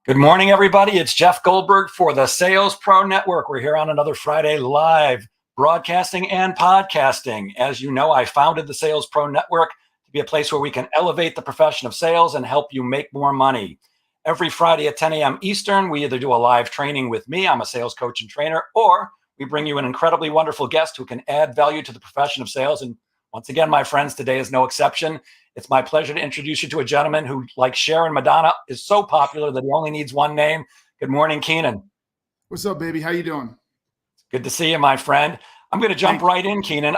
Good morning, everybody. It's Jeff Goldberg for the Sales Pro Network. We're here on another Friday live broadcasting and podcasting. As you know, I founded the Sales Pro Network to be a place where we can elevate the profession of sales and help you make more money. Every Friday at 10 a.m. Eastern, we either do a live training with me, I'm a sales coach and trainer, or we bring you an incredibly wonderful guest who can add value to the profession of sales. And once again, my friends, today is no exception. It's my pleasure to introduce you to a gentleman who, like Cher and Madonna, is so popular that he only needs one name. Good morning, Keenan. What's up, baby? How you doing? Good to see you, my friend. I'm going to jump right in, Keenan.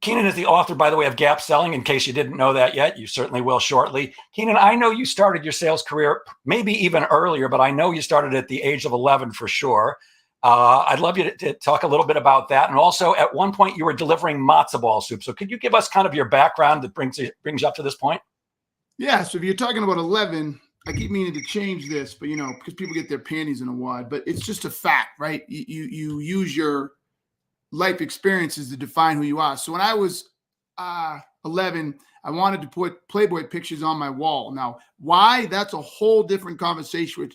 Keenan is the author, by the way, of Gap Selling. In case you didn't know that yet, you certainly will shortly. Keenan, I know you started your sales career maybe even earlier, but I know you started at the age of 11 for sure. I'd love you to talk a little bit about that. And also, at one point, you were delivering matzo ball soup. So could you give us kind of your background that brings you up to this point? Yeah, so if you're talking about 11, I keep meaning to change this, but, because people get their panties in a wad. But it's just a fact, right? You use your life experiences to define who you are. So when I was 11, I wanted to put Playboy pictures on my wall. Now, why? That's a whole different conversation, which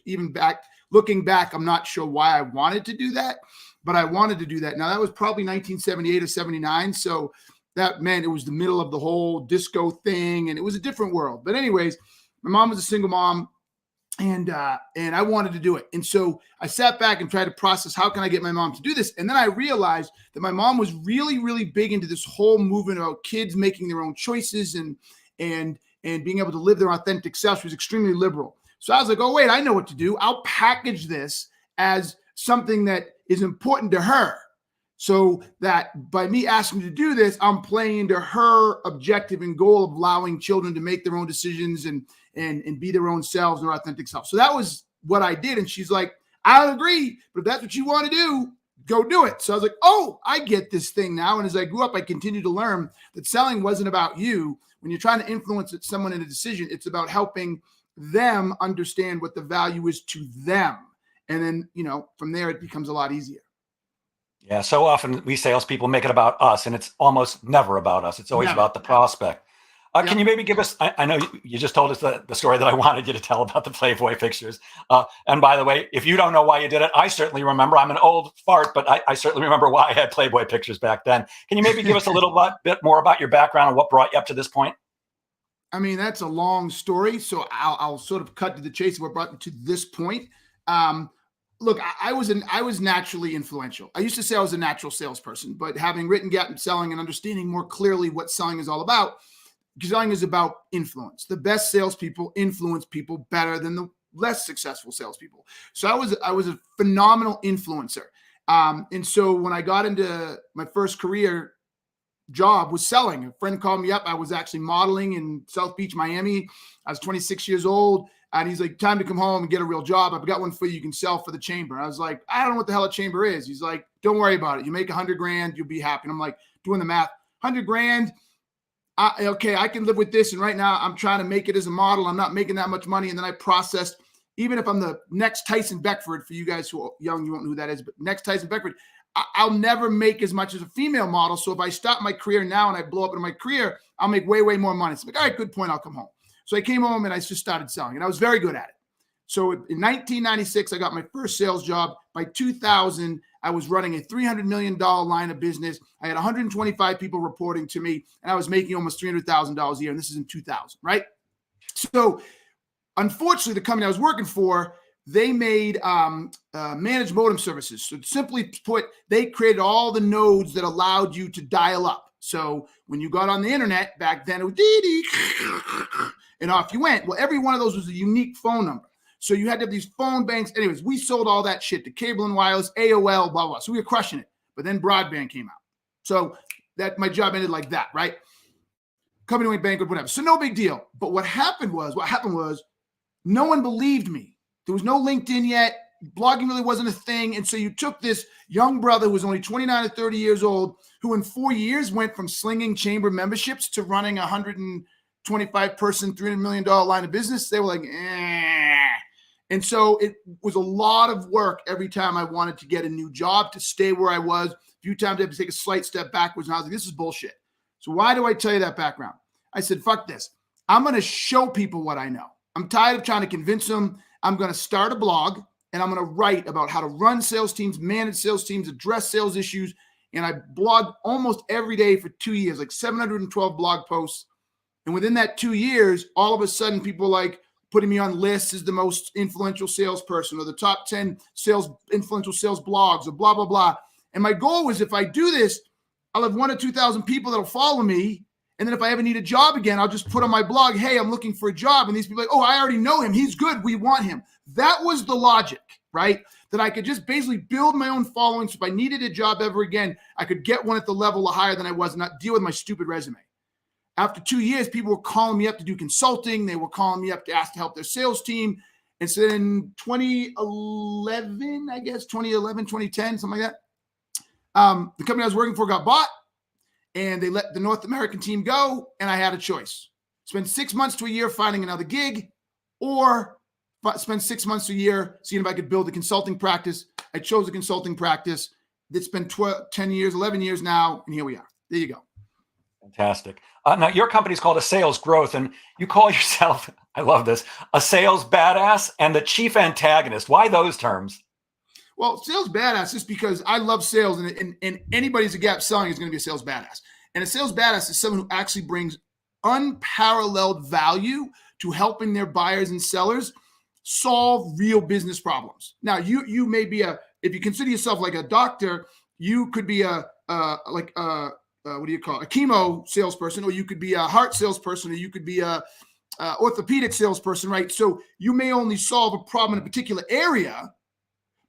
looking back, I'm not sure why I wanted to do that, but I wanted to do that. Now, that was probably 1978 or 79. So that meant it was the middle of the whole disco thing, and it was a different world. But anyways, my mom was a single mom, and I wanted to do it. And so I sat back and tried to process, how can I get my mom to do this? And then I realized that my mom was really, really big into this whole movement about kids making their own choices and being able to live their authentic self. She was extremely liberal. So I was like, oh, wait, I know what to do. I'll package this as something that is important to her, so that by me asking to do this, I'm playing into her objective and goal of allowing children to make their own decisions and be their own selves, their authentic self. So that was what I did. And she's like, I'll agree, but if that's what you want to do, go do it. So I was like, oh, I get this thing now. And as I grew up, I continued to learn that selling wasn't about you. When you're trying to influence someone in a decision, it's about helping them understand what the value is to them. And then, from there, it becomes a lot easier. Yeah. So often we salespeople make it about us, and it's almost never about us. It's always about the prospect. Can you maybe give us, I know you just told us the story that I wanted you to tell about the Playboy pictures. And by the way, if you don't know why you did it, I certainly remember. I'm an old fart, but I certainly remember why I had Playboy pictures back then. Can you maybe give us a little bit more about your background and what brought you up to this point? I mean, that's a long story, so I'll sort of cut to the chase of what brought me to this point. Look, I was naturally influential. I used to say I was a natural salesperson, but having written Gap Selling and understanding more clearly what selling is all about, selling is about influence. The best salespeople influence people better than the less successful salespeople. So I was a phenomenal influencer. And so when I got into my first career job was selling. A friend called me up. I was actually modeling in South Beach, Miami. I was 26 years old. And he's like, time to come home and get a real job. I've got one for you. You can sell for the chamber. And I was like, I don't know what the hell a chamber is. He's like, don't worry about it. You make $100,000, you'll be happy. And I'm like, doing the math, $100,000. Okay, I can live with this. And right now I'm trying to make it as a model. I'm not making that much money. And then I processed, even if I'm the next Tyson Beckford, for you guys who are young, you won't know who that is, but next Tyson Beckford, I'll never make as much as a female model. So if I stop my career now and I blow up in my career, I'll make way, way more money. So I'm like, all right, good point. I'll come home. So I came home and I just started selling, and I was very good at it. So in 1996, I got my first sales job. By 2000, I was running a $300 million line of business. I had 125 people reporting to me, and I was making almost $300,000 a year. And this is in 2000, right? So unfortunately, the company I was working for, they made managed modem services. So simply put, they created all the nodes that allowed you to dial up. So when you got on the internet back then, it was dee-dee, and off you went. Well, every one of those was a unique phone number. So you had to have these phone banks. Anyways, we sold all that shit to Cable and Wireless, AOL, blah, blah. So we were crushing it. But then broadband came out. So that my job ended like that, right? Company went bankrupt, whatever. So no big deal. But what happened was no one believed me. There was no LinkedIn yet. Blogging really wasn't a thing. And so you took this young brother who was only 29 or 30 years old, who in 4 years went from slinging chamber memberships to running a 125-person, $300 million line of business. They were like, eh. And so it was a lot of work every time I wanted to get a new job to stay where I was. A few times I had to take a slight step backwards, and I was like, this is bullshit. So why do I tell you that background? I said, fuck this. I'm going to show people what I know. I'm tired of trying to convince them. I'm going to start a blog and I'm going to write about how to run sales teams, manage sales teams, address sales issues. And I blogged almost every day for 2 years, like 712 blog posts. And within that 2 years, all of a sudden people like putting me on lists as the most influential salesperson or the top 10 influential sales blogs or blah, blah, blah. And my goal was, if I do this, I'll have 1,000 or 2,000 people that'll follow me. And then if I ever need a job again, I'll just put on my blog, hey, I'm looking for a job. And these people are like, oh, I already know him. He's good. We want him. That was the logic, right? That I could just basically build my own following. So if I needed a job ever again, I could get one at the level higher than I was and not deal with my stupid resume. After 2 years, people were calling me up to do consulting. They were calling me up to ask to help their sales team. And so in 2011, 2010, something like that, the company I was working for got bought. And they let the North American team go, and I had a choice. Spend 6 months to a year finding another gig, or spend 6 months to a year seeing if I could build a consulting practice. I chose a consulting practice. It's been 10 years, 11 years now, and here we are. There you go. Fantastic. Now, your company's called A Sales Growth, and you call yourself, I love this, a sales badass and the chief antagonist. Why those terms? Well, sales badass is because I love sales, and anybody's a gap selling is going to be a sales badass. And a sales badass is someone who actually brings unparalleled value to helping their buyers and sellers solve real business problems. Now, you may be if you consider yourself like a doctor, you could be what do you call it? A chemo salesperson, or you could be a heart salesperson, or you could be a orthopedic salesperson, right? So you may only solve a problem in a particular area.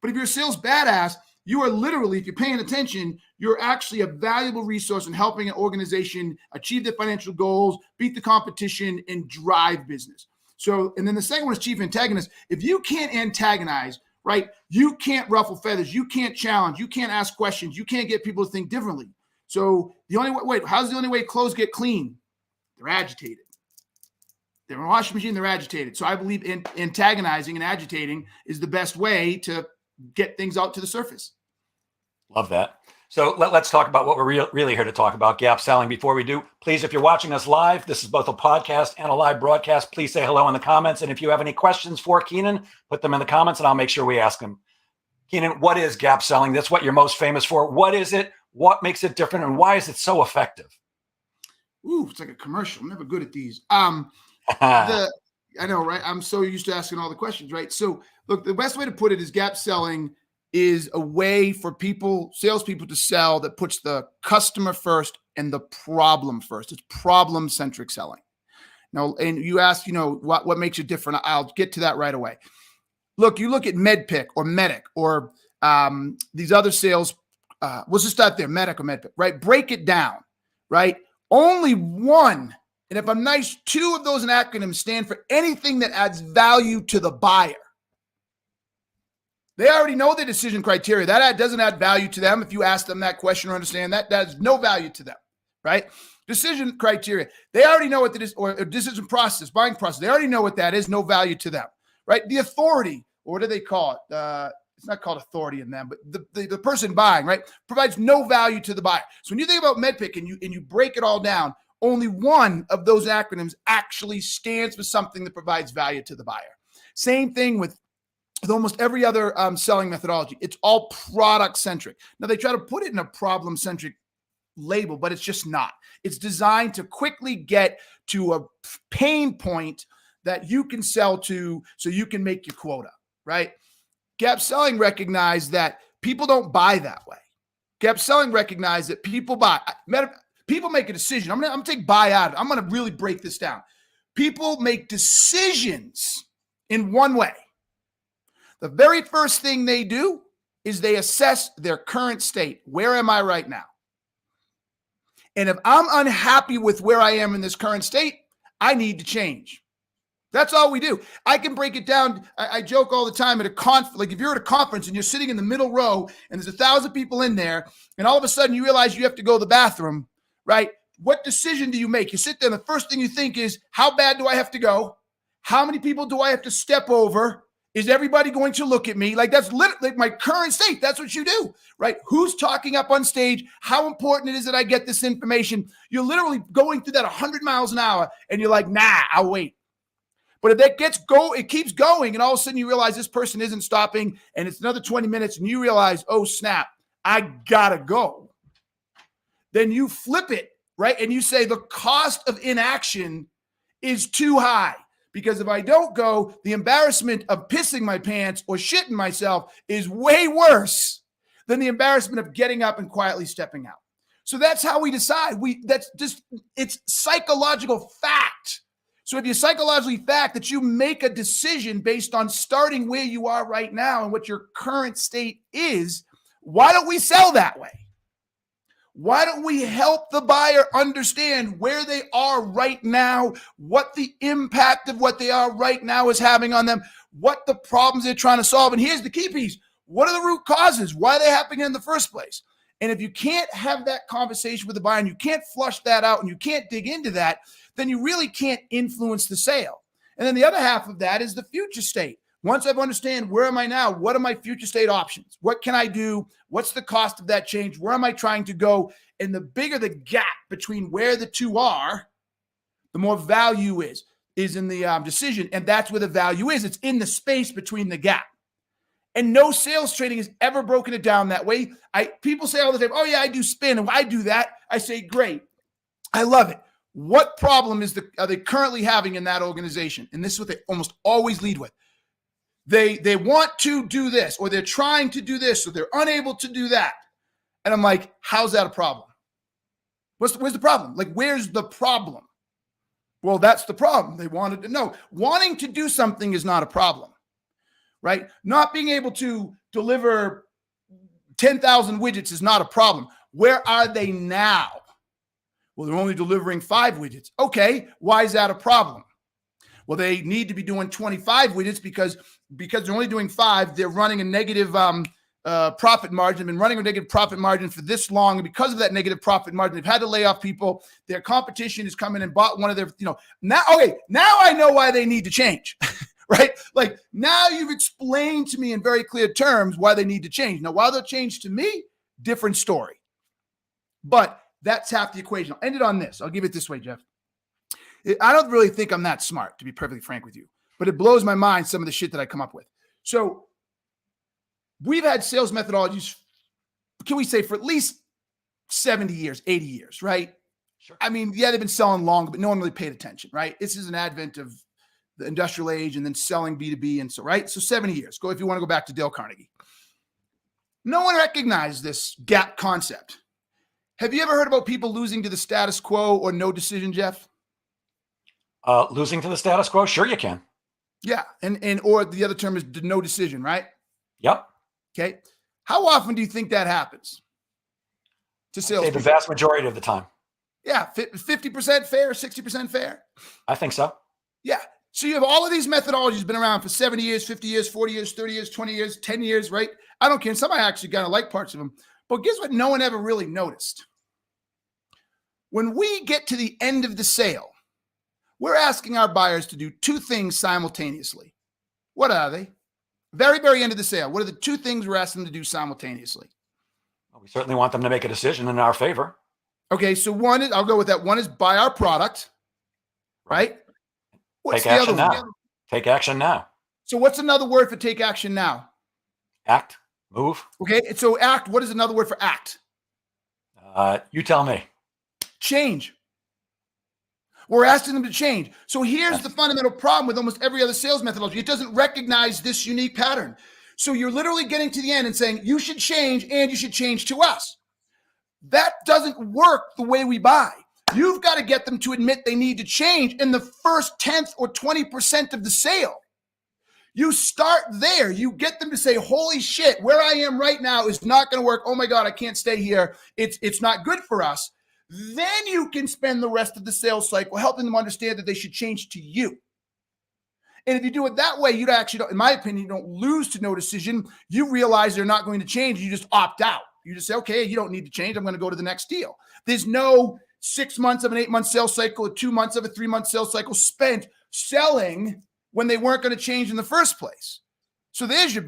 But if you're a sales badass, you are literally, if you're paying attention, you're actually a valuable resource in helping an organization achieve their financial goals, beat the competition, and drive business. So, and then the second one is chief antagonist. If you can't antagonize, right, you can't ruffle feathers, you can't challenge, you can't ask questions, you can't get people to think differently. So the only way, how's the only way clothes get clean? They're agitated. They're in a washing machine, they're agitated. So I believe antagonizing and agitating is the best way to get things out to the surface. Love that. So let's talk about what we're really here to talk about, gap selling. Before we do, please, if you're watching us live, this is both a podcast and a live broadcast, please say hello in the comments. And if you have any questions for Keenan, put them in the comments and I'll make sure we ask them. Keenan, what is gap selling? That's what you're most famous for. What is it? What makes it different? And why is it so effective? Ooh, it's like a commercial. I'm never good at these. I know, right? I'm so used to asking all the questions, right? So look, the best way to put it is gap selling is a way for salespeople to sell that puts the customer first and the problem first. It's problem-centric selling. Now, and you ask, what makes it different? I'll get to that right away. Look, you look at MedPick or Medic or these other sales. We'll just start there, Medic or MedPick, right? Break it down, right? Only one. And if I'm nice, two of those acronyms stand for anything that adds value to the buyer. They already know the decision criteria. That doesn't add value to them. If you ask them that question or understand that has no value to them, right? Decision criteria. They already know what that is, or decision process, buying process. They already know what that is, no value to them, right? The authority, or what do they call it? It's not called authority in them, but the person buying, right, provides no value to the buyer. So when you think about MedPick and you break it all down, only one of those acronyms actually stands for something that provides value to the buyer. Same thing with almost every other selling methodology. It's all product-centric. Now, they try to put it in a problem-centric label, but it's just not. It's designed to quickly get to a pain point that you can sell to so you can make your quota, right? Gap selling recognized that people don't buy that way. Gap selling recognized that people buy. People make a decision. I'm going to take buy out. I'm going to really break this down. People make decisions in one way. The very first thing they do is they assess their current state. Where am I right now? And if I'm unhappy with where I am in this current state, I need to change. That's all we do. I can break it down. I joke all the time at a conference. Like if you're at a conference and you're sitting in the middle row and there's 1,000 people in there, and all of a sudden you realize you have to go to the bathroom, right? What decision do you make? You sit there and the first thing you think is, how bad do I have to go? How many people do I have to step over? Is everybody going to look at me? Like that's literally my current state. That's what you do, right? Who's talking up on stage? How important it is that I get this information? You're literally going through that 100 miles an hour and you're like, nah, I'll wait. But if it keeps going, and all of a sudden you realize this person isn't stopping, and it's another 20 minutes, and you realize, oh snap, I gotta go. Then you flip it, right? And you say the cost of inaction is too high. Because if I don't go, the embarrassment of pissing my pants or shitting myself is way worse than the embarrassment of getting up and quietly stepping out. So that's how we decide. It's psychological fact. So if you psychologically fact that you make a decision based on starting where you are right now and what your current state is, why don't we sell that way? Why don't we help the buyer understand where they are right now, what the impact of what they are right now is having on them, what the problems they're trying to solve? And here's the key piece. What are the root causes? Why are they happening in the first place? And if you can't have that conversation with the buyer and you can't flush that out and you can't dig into that, then you really can't influence the sale. And then the other half of that is the future state. Once I've understand where am I now, what are my future state options? What can I do? What's the cost of that change? Where am I trying to go? And the bigger the gap between where the two are, the more value is in the decision. And that's where the value is. It's in the space between the gap. And no sales training has ever broken it down that way. People say all the time, oh yeah, I do spin and I do that. I say, great. I love it. What problem are they currently having in that organization? And this is what they almost always lead with. They want to do this, or they're trying to do this, or they're unable to do that. And I'm like, how's that a problem? Where's the problem? Like, where's the problem? Well, that's the problem. They wanted to know. Wanting to do something is not a problem, right? Not being able to deliver 10,000 widgets is not a problem. Where are they now? Well, they're only delivering 5 widgets. Okay, why is that a problem? Well, they need to be doing 25 widgets because they're only doing 5. They're running a negative profit margin. They've been running a negative profit margin for this long. And because of that negative profit margin, they've had to lay off people. Their competition has come in and bought one of their, now I know why they need to change, right? Like, now you've explained to me in very clear terms why they need to change. Now, why they'll change to me, different story. But that's half the equation. I'll end it on this. I'll give it this way, Jeff. I don't really think I'm that smart, to be perfectly frank with you, but it blows my mind, some of the shit that I come up with. So we've had sales methodologies, can we say, for at least 70 years, 80 years, right? Sure. I mean, yeah, they've been selling long, but no one really paid attention, right? This is an advent of the industrial age and then selling B2B. And so, right? So 70 years. Go if you want to go back to Dale Carnegie. No one recognized this gap concept. Have you ever heard about people losing to the status quo or no decision, Jeff? Losing to the status quo? Sure, you can. Yeah. And or the other term is no decision, right? Yep. Okay. How often do you think that happens to sales? The vast majority of the time. Yeah. 50% fair, 60% fair. I think so. Yeah. So you have all of these methodologies been around for 70 years, 50 years, 40 years, 30 years, 20 years, 10 years, right? I don't care. Some I actually kind of like parts of them. But guess what? No one ever really noticed. When we get to the end of the sale, we're asking our buyers to do 2 things simultaneously. What are they? Very, very end of the sale. What are the 2 things we're asking them to do simultaneously? Well, we certainly want them to make a decision in our favor. Okay, so one is, I'll go with that. One is buy our product, right? What's take action now. Take action now. So what's another word for take action now? Act, move. Okay, and so act, what is another word for act? You tell me. Change. We're asking them to change. So here's the fundamental problem with almost every other sales methodology. It doesn't recognize this unique pattern. So you're literally getting to the end and saying, you should change and you should change to us. That doesn't work the way we buy. You've got to get them to admit they need to change in the first 10th or 20% of the sale. You start there. You get them to say, holy shit, where I am right now is not going to work. Oh my God, I can't stay here. It's not good for us. Then you can spend the rest of the sales cycle helping them understand that they should change to you. And if you do it that way, you actually don't, in my opinion, you don't lose to no decision. You realize they're not going to change. You just opt out. You just say, okay, you don't need to change. I'm going to go to the next deal. There's no 6 months of an 8-month sales cycle or 2 months of a 3-month sales cycle spent selling when they weren't going to change in the first place. So those are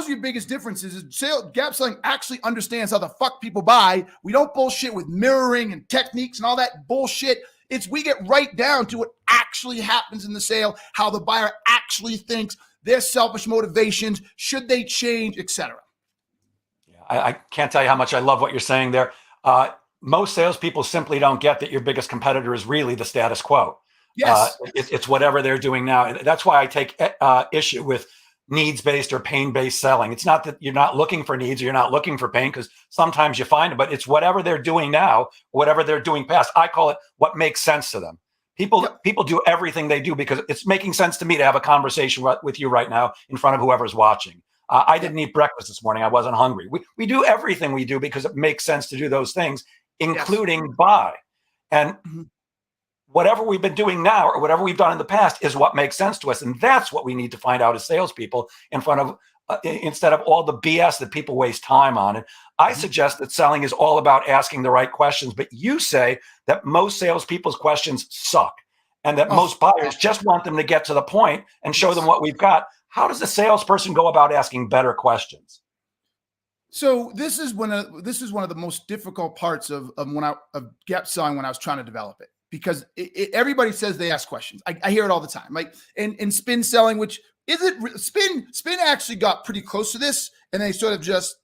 your biggest differences. Is gap selling actually understands how the fuck people buy. We don't bullshit with mirroring and techniques and all that bullshit. We get right down to what actually happens in the sale, how the buyer actually thinks, their selfish motivations, should they change, etc. Yeah, I can't tell you how much I love what you're saying there. Most salespeople simply don't get that your biggest competitor is really the status quo. Yes. It's whatever they're doing now. And that's why I take issue with needs-based or pain-based selling. It's not that you're not looking for needs or you're not looking for pain, because sometimes you find it, but it's whatever they're doing now, whatever they're doing past. I call it what makes sense to them. People do everything they do because it's making sense to me to have a conversation with you right now in front of whoever's watching. I didn't eat breakfast this morning. I wasn't hungry. We do everything we do because it makes sense to do those things, including buy. And whatever we've been doing now or whatever we've done in the past is what makes sense to us. And that's what we need to find out as salespeople in front of, instead of all the BS that people waste time on. And I suggest that selling is all about asking the right questions, but you say that most salespeople's questions suck and that most buyers just want them to get to the point and show them what we've got. How does a salesperson go about asking better questions? So this is one of the most difficult parts of gap selling when I was trying to develop it. Because everybody says they ask questions. I hear it all the time. Like in spin selling, which isn't spin actually got pretty close to this, and they sort of just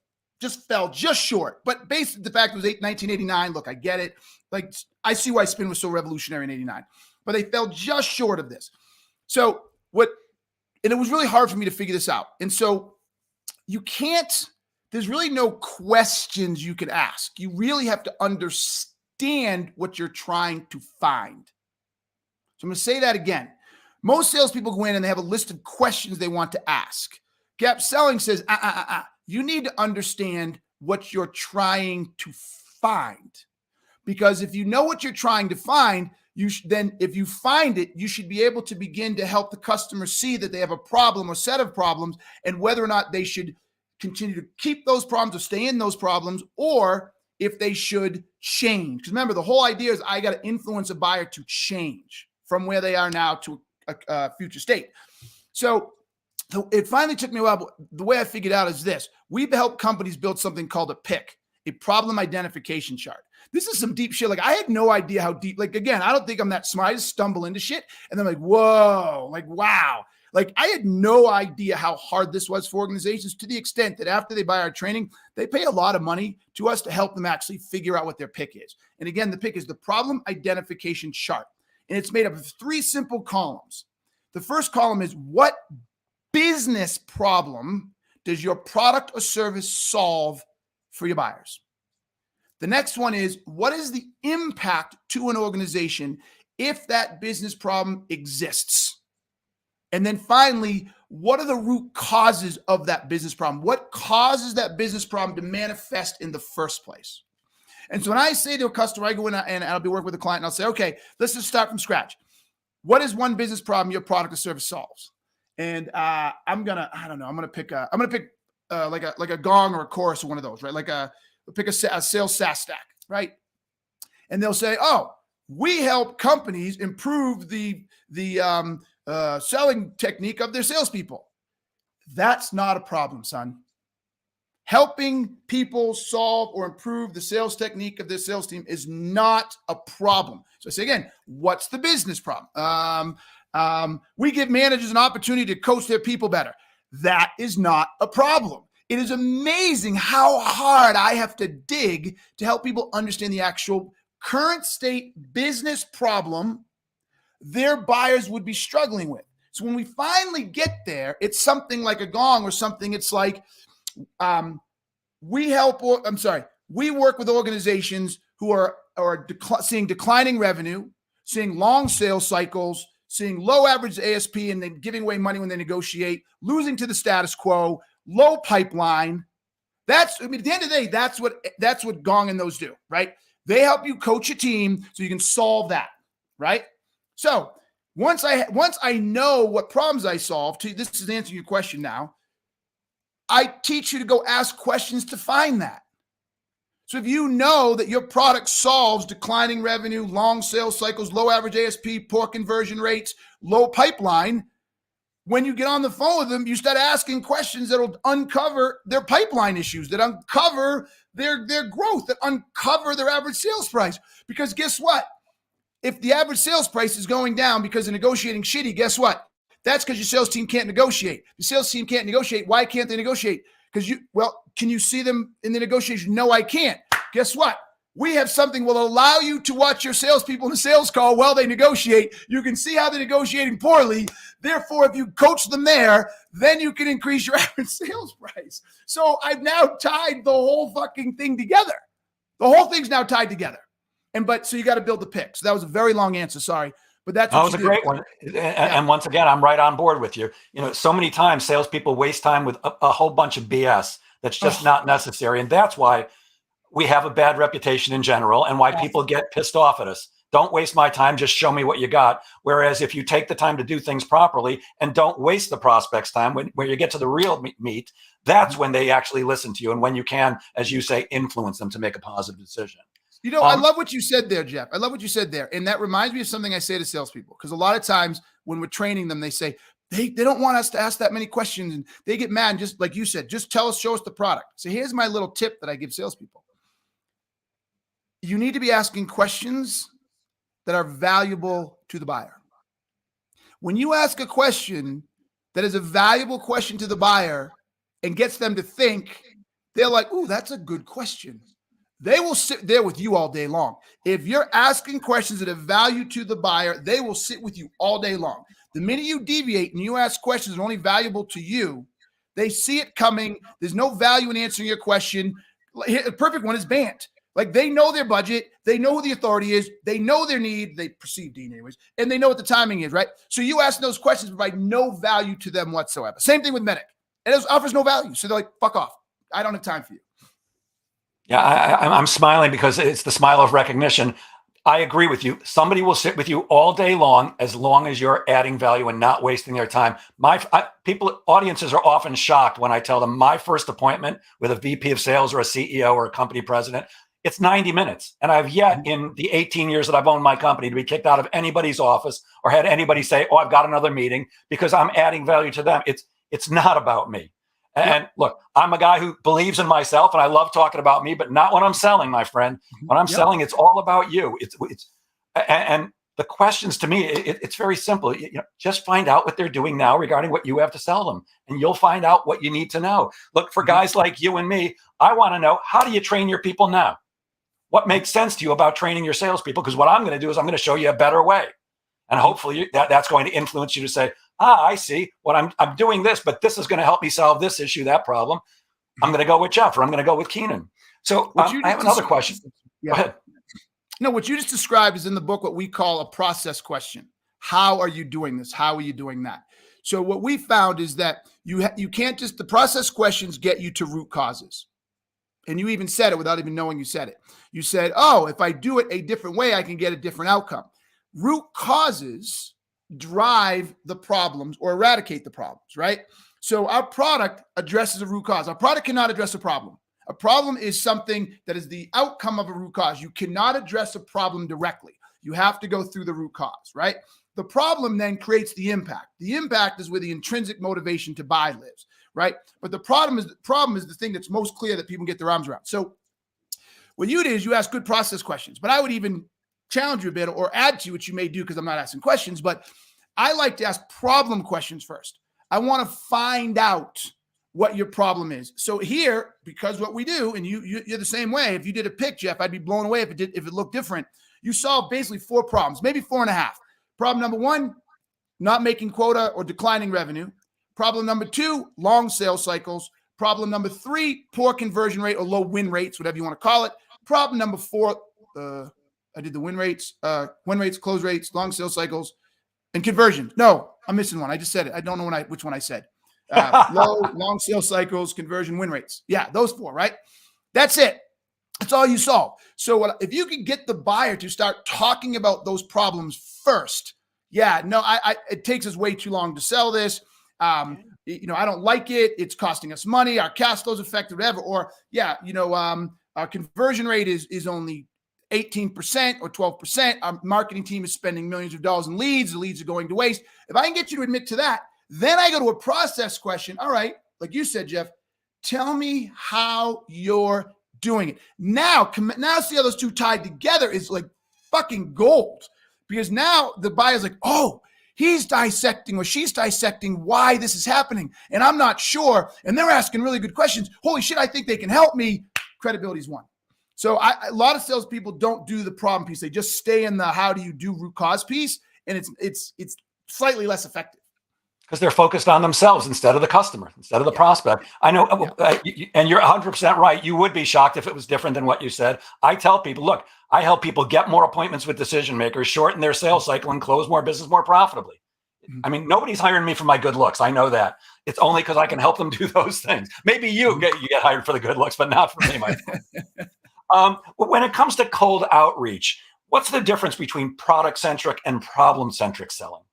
fell just short. But basically, the fact it was 1989. Look, I get it. Like I see why spin was so revolutionary in '89, but they fell just short of this. So and it was really hard for me to figure this out. And so you can't. There's really no questions you can ask. You really have to understand what you're trying to find. So I'm going to say that again. Most salespeople go in and they have a list of questions they want to ask. Gap selling says, you need to understand what you're trying to find. Because if you know what you're trying to find, then if you find it, you should be able to begin to help the customer see that they have a problem or set of problems and whether or not they should continue to keep those problems or stay in those problems, or if they should change. Because remember, the whole idea is I got to influence a buyer to change from where they are now to a future state. So it finally took me a while, but the way I figured out is this. We've helped companies build something called a PIC, a problem identification chart. This is some deep shit. Like I had no idea how deep, like, again, I don't think I'm that smart. I just stumble into shit. And then I'm like, whoa, like, wow. Like I had no idea how hard this was for organizations, to the extent that after they buy our training, they pay a lot of money to us to help them actually figure out what their PIC is. And again, the PIC is the problem identification chart. And it's made up of 3 simple columns. The first column is what business problem does your product or service solve for your buyers? The next one is what is the impact to an organization if that business problem exists? And then finally, what are the root causes of that business problem? What causes that business problem to manifest in the first place? And so when I say to a customer, I go in and I'll be working with a client and I'll say, okay, let's just start from scratch. What is one business problem your product or service solves? And I'm gonna pick like a gong or a chorus or one of those, right? Pick a sales SaaS stack, right? And they'll say, oh, we help companies improve the selling technique of their salespeople. That's not a problem, son. Helping people solve or improve the sales technique of their sales team is not a problem. So I say again, what's the business problem? We give managers an opportunity to coach their people better. That is not a problem. It is amazing how hard I have to dig to help people understand the actual current state business problem their buyers would be struggling with. So when we finally get there, it's something like a gong or something. It's like we work with organizations who are seeing declining revenue, seeing long sales cycles, seeing low average ASP and then giving away money when they negotiate, losing to the status quo, low pipeline. At the end of the day, that's what Gong and those do, right? They help you coach a team so you can solve that, right? So once I know what problems I solve, this is answering your question now, I teach you to go ask questions to find that. So if you know that your product solves declining revenue, long sales cycles, low average ASP, poor conversion rates, low pipeline, when you get on the phone with them, you start asking questions that'll uncover their pipeline issues, that uncover their growth, that uncover their average sales price. Because guess what? If the average sales price is going down because of negotiating shitty, guess what? That's because your sales team can't negotiate. The sales team can't negotiate. Why can't they negotiate? Because can you see them in the negotiation? No, I can't. Guess what? We have something will allow you to watch your salespeople in a sales call while they negotiate. You can see how they're negotiating poorly. Therefore, if you coach them there, then you can increase your average sales price. So I've now tied the whole fucking thing together. The whole thing's now tied together. So you got to build the pick. So that was a very long answer. Sorry. But that was a great one. And once again, I'm right on board with you. So many times salespeople waste time with a whole bunch of BS that's just not necessary. And that's why we have a bad reputation in general and why people get pissed off at us. Don't waste my time. Just show me what you got. Whereas if you take the time to do things properly and don't waste the prospect's time, where you get to the real meat, that's when they actually listen to you. And when you can, as you say, influence them to make a positive decision. I love what you said there, Jeff. I love what you said there. And that reminds me of something I say to salespeople. Because a lot of times when we're training them, they say, they don't want us to ask that many questions. And they get mad. And just like you said, just show us the product. So here's my little tip that I give salespeople. You need to be asking questions that are valuable to the buyer. When you ask a question that is a valuable question to the buyer and gets them to think, they're like, ooh, that's a good question. They will sit there with you all day long. If you're asking questions that have value to the buyer, they will sit with you all day long. The minute you deviate and you ask questions that are only valuable to you, they see it coming. There's no value in answering your question. A perfect one is BANT. Like they know their budget. They know who the authority is. They know their need. They perceive need anyways. And they know what the timing is, right? So you ask those questions provide no value to them whatsoever. Same thing with Medic. It offers no value. So they're like, fuck off. I don't have time for you. Yeah, I'm smiling because it's the smile of recognition. I agree with you. Somebody will sit with you all day long as you're adding value and not wasting their time. Audiences are often shocked when I tell them my first appointment with a VP of sales or a CEO or a company president, it's 90 minutes. And I've yet in the 18 years that I've owned my company to be kicked out of anybody's office or had anybody say, oh, I've got another meeting because I'm adding value to them. It's not about me. And look, I'm a guy who believes in myself and I love talking about me, but not when I'm selling, my friend. When I'm selling, it's all about you. And the questions to me, it's very simple. Just find out what they're doing now regarding what you have to sell them. And you'll find out what you need to know. Look, for guys like you and me, I want to know, how do you train your people now? What makes sense to you about training your salespeople? Because what I'm going to do is I'm going to show you a better way. And hopefully that's going to influence you to say, I see what I'm doing this, but this is going to help me solve this issue, that problem. I'm going to go with Jeff or I'm going to go with Keenan. So I have another question. Yeah. Go ahead. No, what you just described is in the book, what we call a process question. How are you doing this? How are you doing that? So what we found is that you can't just, the process questions get you to root causes. And you even said it without even knowing you said it. You said, oh, if I do it a different way, I can get a different outcome. Root causes drive the problems or eradicate the problems, right? So our product addresses a root cause. Our product cannot address a problem. A problem is something that is the outcome of a root cause. You cannot address a problem directly. You have to go through the root cause, right? The problem then creates the impact. The impact is where the intrinsic motivation to buy lives, right? But the problem is the thing that's most clear that people get their arms around. So what you do is you ask good process questions, but I would even challenge you a bit or add to what you may do because I'm not asking questions, but I like to ask problem questions first. I want to find out what your problem is. So here, because what we do, and you're the same way. If you did a pick, Jeff, I'd be blown away if it looked different. You solve basically 4 problems, maybe 4.5. Problem number 1, not making quota or declining revenue. Problem number 2, long sales cycles. Problem number 3, poor conversion rate or low win rates, whatever you want to call it. Problem number 4, I did the win rates, close rates, long sales cycles, and conversion. No, I'm missing one. I just said it. I don't know which one I said. Low, long sales cycles, conversion, win rates. Yeah, those 4, right? That's it. That's all you solve. So if you can get the buyer to start talking about those problems first, it takes us way too long to sell this. I don't like it. It's costing us money. Our cash flow's affected, whatever. Or our conversion rate is only 18% or 12%. Our marketing team is spending millions of dollars in leads. The leads are going to waste. If I can get you to admit to that, then I go to a process question. All right, like you said, Jeff, tell me how you're doing it. Now see how those two tied together is like fucking gold. because now the buyer's like, oh, he's dissecting or she's dissecting why this is happening, and I'm not sure, and they're asking really good questions. Holy shit, I think they can help me. Credibility's one. So a lot of salespeople don't do the problem piece. They just stay in the how do you do root cause piece, and it's slightly less effective. Because they're focused on themselves instead of the customer, instead of the prospect. I know, and you're 100% right. You would be shocked if it was different than what you said. I tell people, look, I help people get more appointments with decision makers, shorten their sales cycle, and close more business more profitably. I mean, nobody's hiring me for my good looks. I know that. It's only because I can help them do those things. Maybe you get hired for the good looks, but not for me, my friend. When it comes to cold outreach, what's the difference between product-centric and problem-centric selling?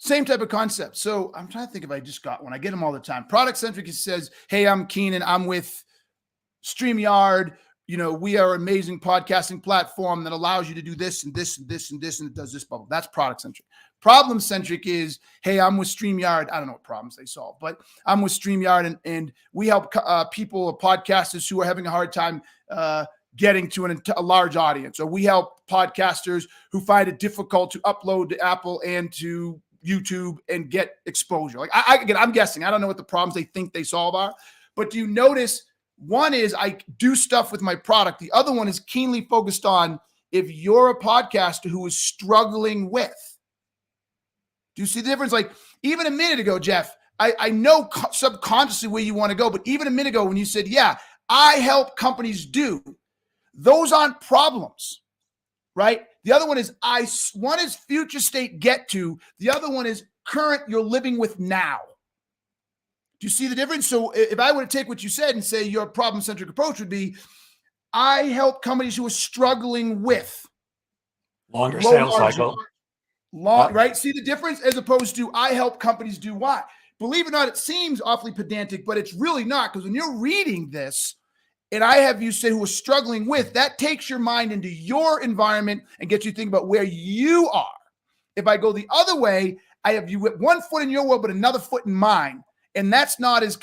Same type of concept. So I'm trying to think if I just got one. I get them all the time. Product-centric, it says, hey, I'm Keenan. I'm with StreamYard. We are an amazing podcasting platform that allows you to do this and this and this and this, and it does this bubble. That's product-centric. Problem-centric is, hey, I'm with StreamYard. I don't know what problems they solve, but I'm with StreamYard, and we help people, podcasters who are having a hard time getting to a large audience. Or we help podcasters who find it difficult to upload to Apple and to YouTube and get exposure. Like I'm guessing, I don't know what the problems they think they solve are, but do you notice one is I do stuff with my product. The other one is keenly focused on if you're a podcaster who is struggling with. Do you see the difference? Like even a minute ago, Jeff, I know subconsciously where you want to go, but even a minute ago when you said, yeah, I help companies do, those aren't problems, right? The other one is one is future state get to. The other one is current you're living with now. Do you see the difference? So if I were to take what you said and say your problem-centric approach would be, I help companies who are struggling with longer sales cycle. Right? See the difference? As opposed to I help companies do what? Believe it or not, it seems awfully pedantic, but it's really not, because when you're reading this, and I have you say who are struggling with, that takes your mind into your environment and gets you thinking about where you are. If I go the other way, I have you with one foot in your world, but another foot in mine. And that's not as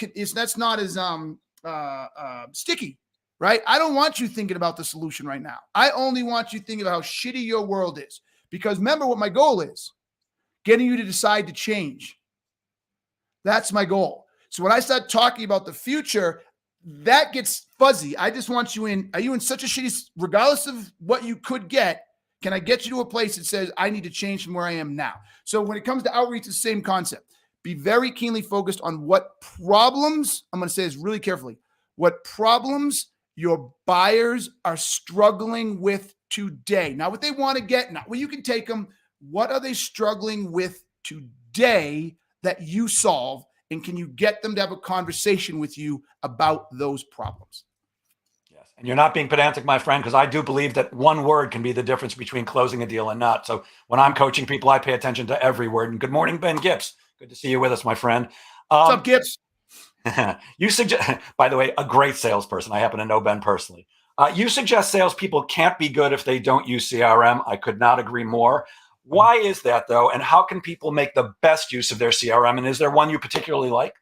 sticky, right? I don't want you thinking about the solution right now. I only want you thinking about how shitty your world is. Because remember what my goal is, getting you to decide to change. That's my goal. So when I start talking about the future, that gets fuzzy. I just want you are you in such a shitty, regardless of what you could get, can I get you to a place that says, I need to change from where I am now? So when it comes to outreach, it's the same concept. Be very keenly focused on what problems, I'm going to say this really carefully, what problems your buyers are struggling with today. Not what they want to get, not where you can take them. What are they struggling with today that you solve? And can you get them to have a conversation with you about those problems? Yes. And you're not being pedantic, my friend, because I do believe that one word can be the difference between closing a deal and not. So when I'm coaching people, I pay attention to every word. And good morning, Ben Gibbs. Good to see you with us, my friend. What's up, Gibbs? You suggest, by the way, a great salesperson. I happen to know Ben personally. You suggest salespeople can't be good if they don't use CRM. I could not agree more. Why is that, though? And how can people make the best use of their CRM? And is there one you particularly like?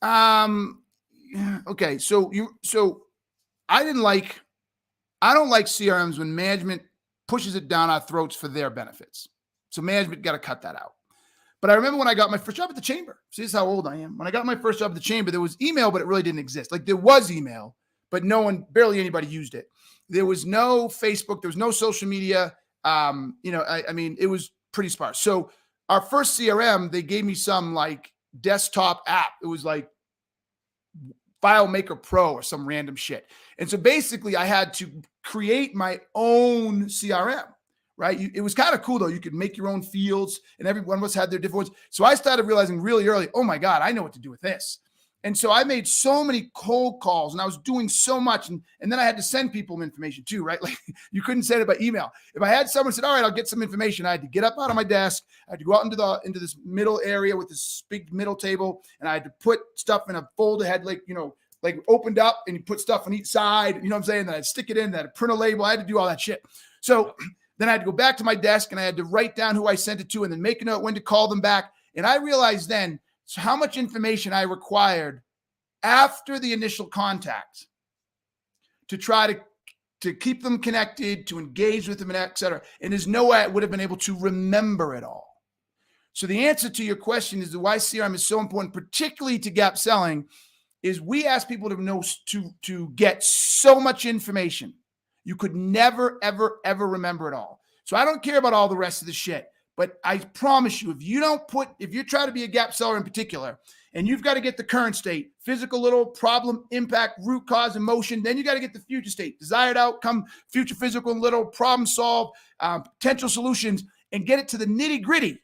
Okay. So I don't like CRMs when management pushes it down our throats for their benefits. So management got to cut that out. But I remember when I got my first job at the chamber. See, this is how old I am. When I got my first job at the chamber, there was email, but it really didn't exist. Like there was email, but barely anybody used it. There was no Facebook. There was no social media. It was pretty sparse. So our first CRM, they gave me some like desktop app. It was like FileMaker Pro or some random shit. And so basically I had to create my own CRM, right? It was kind of cool though. You could make your own fields and every one of us had their different ones. So I started realizing really early, oh my God, I know what to do with this. And so I made so many cold calls and I was doing so much. And then I had to send people information too, right? Like you couldn't send it by email. If I had someone said, all right, I'll get some information, I had to get up out of my desk. I had to go out into this middle area with this big middle table. And I had to put stuff in a folder, had like opened up and you put stuff on each side, you know what I'm saying? Then I'd stick it in, then I'd print a label. I had to do all that shit. So then I had to go back to my desk and I had to write down who I sent it to and then make a note when to call them back. And I realized then how much information I required after the initial contact to try to keep them connected, to engage with them, and et cetera. And there's no way I would have been able to remember it all. So the answer to your question is why CRM is so important, particularly to gap selling, is we ask people to know to get so much information. You could never, ever, ever remember it all. So I don't care about all the rest of the shit, but I promise you, if you try to be a gap seller in particular, and you've got to get the current state, physical little, problem, impact, root cause, emotion, then you got to get the future state, desired outcome, future physical little, problem solve, potential solutions, and get it to the nitty gritty,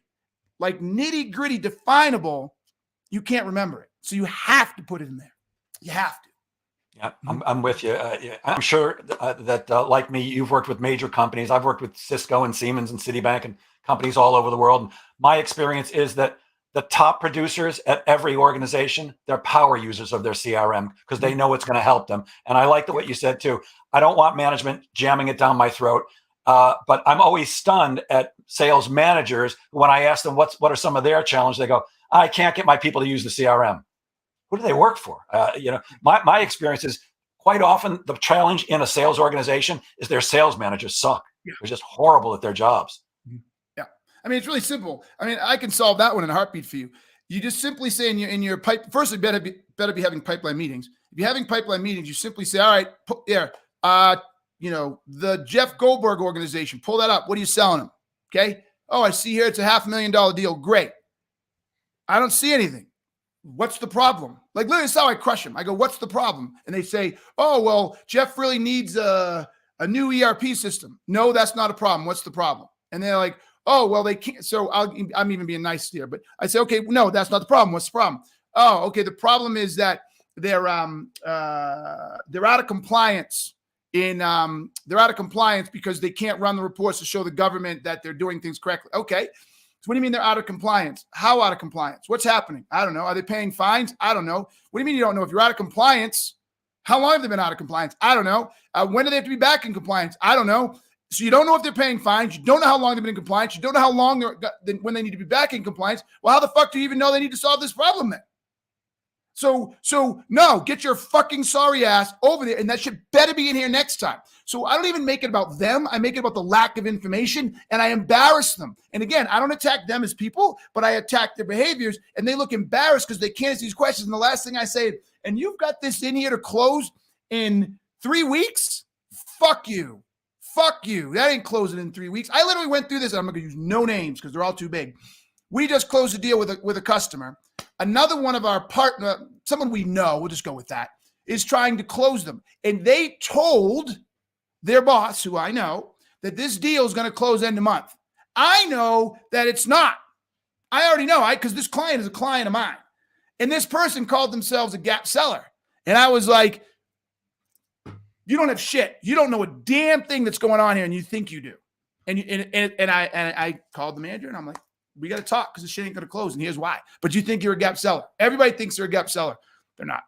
like nitty gritty definable, you can't remember it. So you have to put it in there. You have to. Yeah, I'm with you. I'm sure that like me, you've worked with major companies. I've worked with Cisco and Siemens and Citibank and companies all over the world. And my experience is that the top producers at every organization, they're power users of their CRM because they know it's going to help them. And I like what you said too. I don't want management jamming it down my throat. But I'm always stunned at sales managers when I ask them what are some of their challenges. They go, I can't get my people to use the CRM. Who do they work for? My experience is quite often the challenge in a sales organization is their sales managers suck. Yeah. They're just horrible at their jobs. Yeah. I mean, it's really simple. I mean, I can solve that one in a heartbeat for you. You just simply say in your pipe, first, you better be having pipeline meetings. If you're having pipeline meetings, you simply say, all right, the Jeff Goldberg organization, pull that up. What are you selling them? Okay. Oh, I see here it's a $500,000 deal. Great. I don't see anything. What's the problem? Like, literally, that's how I crush them. I go, what's the problem? And they say, oh, well, Jeff really needs a new ERP system. No, that's not a problem. What's the problem? And they're like, oh, well, they can't. So I'm even being nice here, but I say, okay, no, that's not the problem. What's the problem? Oh, okay. The problem is that they're out of compliance. They're out of compliance because they can't run the reports to show the government that they're doing things correctly. Okay. So what do you mean they're out of compliance? How out of compliance? What's happening? I don't know. Are they paying fines? I don't know. What do you mean you don't know? If you're out of compliance, how long have they been out of compliance? I don't know. When do they have to be back in compliance? I don't know. So you don't know if they're paying fines. You don't know how long they've been in compliance. You don't know how long when they need to be back in compliance. Well, how the fuck do you even know they need to solve this problem then? So no, get your fucking sorry ass over there. And that shit better be in here next time. So I don't even make it about them. I make it about the lack of information and I embarrass them. And again, I don't attack them as people, but I attack their behaviors and they look embarrassed because they can't answer these questions. And the last thing I say, and you've got this in here to close in 3 weeks? Fuck you. Fuck you. That ain't closing in 3 weeks. I literally went through this. I'm going to use no names because they're all too big. We just closed a deal with a customer. Another one of our partner, someone we know, we'll just go with that, is trying to close them. And they told their boss, who I know, that this deal is going to close end of month. I know that it's not. I already know, because this client is a client of mine. And this person called themselves a gap seller. And I was like, you don't have shit. You don't know a damn thing that's going on here, and you think you do. And I called the manager, and I'm like, we got to talk because the shit ain't going to close. And here's why. But you think you're a gap seller. Everybody thinks they're a gap seller. They're not.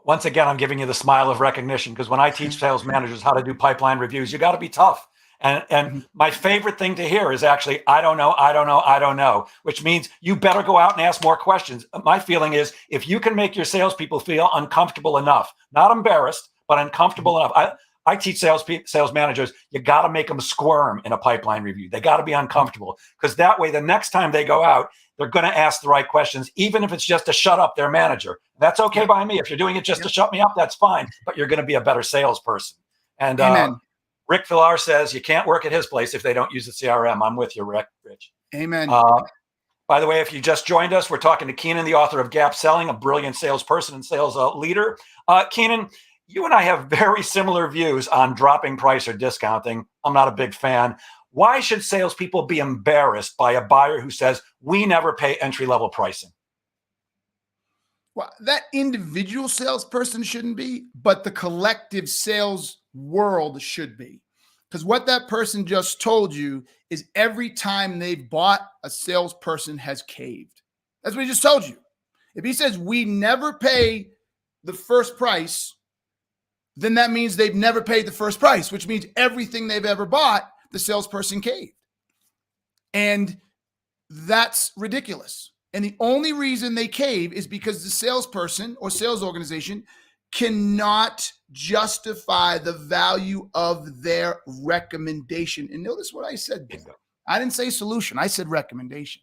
Once again, I'm giving you the smile of recognition because when I teach sales managers how to do pipeline reviews, you got to be tough. And my favorite thing to hear is actually, I don't know, which means you better go out and ask more questions. My feeling is if you can make your salespeople feel uncomfortable enough, not embarrassed, but uncomfortable enough. I teach sales managers, you got to make them squirm in a pipeline review. They got to be uncomfortable because that way, the next time they go out, they're going to ask the right questions, even if it's just to shut up their manager. That's okay by me. If you're doing it just to shut me up, that's fine. But you're going to be a better salesperson. And Rick Villar says you can't work at his place if they don't use the CRM. I'm with you, Rich. Amen. By the way, if you just joined us, we're talking to Keenan, the author of Gap Selling, a brilliant salesperson and sales leader. Keenan, you and I have very similar views on dropping price or discounting. I'm not a big fan. Why should salespeople be embarrassed by a buyer who says, we never pay entry-level pricing? Well, that individual salesperson shouldn't be, but the collective sales world should be. Because what that person just told you is every time they've bought, a salesperson has caved. That's what he just told you. If he says, we never pay the first price, then that means they've never paid the first price, which means everything they've ever bought, the salesperson caved. And that's ridiculous. And the only reason they cave is because the salesperson or sales organization cannot justify the value of their recommendation. And notice what I said. Bingo. I didn't say solution. I said recommendation.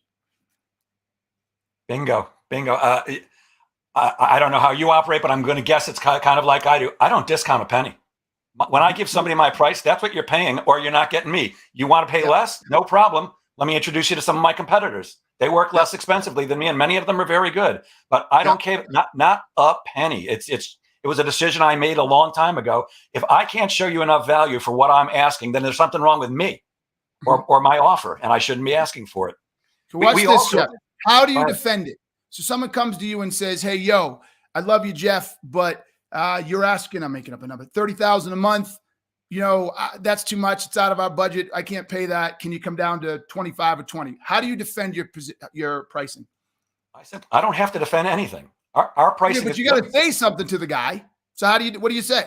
Bingo. I don't know how you operate, but I'm going to guess it's kind of like I do. I don't discount a penny. When I give somebody my price, that's what you're paying, or you're not getting me. You want to pay less? No problem. Let me introduce you to some of my competitors. They work less expensively than me, and many of them are very good. But I don't care, not a penny. It was a decision I made a long time ago. If I can't show you enough value for what I'm asking, then there's something wrong with me or my offer, and I shouldn't be asking for it. So watch this, Jeff. How do you defend it? So someone comes to you and says, hey, yo, I love you, Jeff, but you're asking, I'm making up a number, $30,000 a month. That's too much. It's out of our budget. I can't pay that. Can you come down to 25 or 20? How do you defend your pricing? I said, I don't have to defend anything. Our pricing but you got to say something to the guy. So what do you say?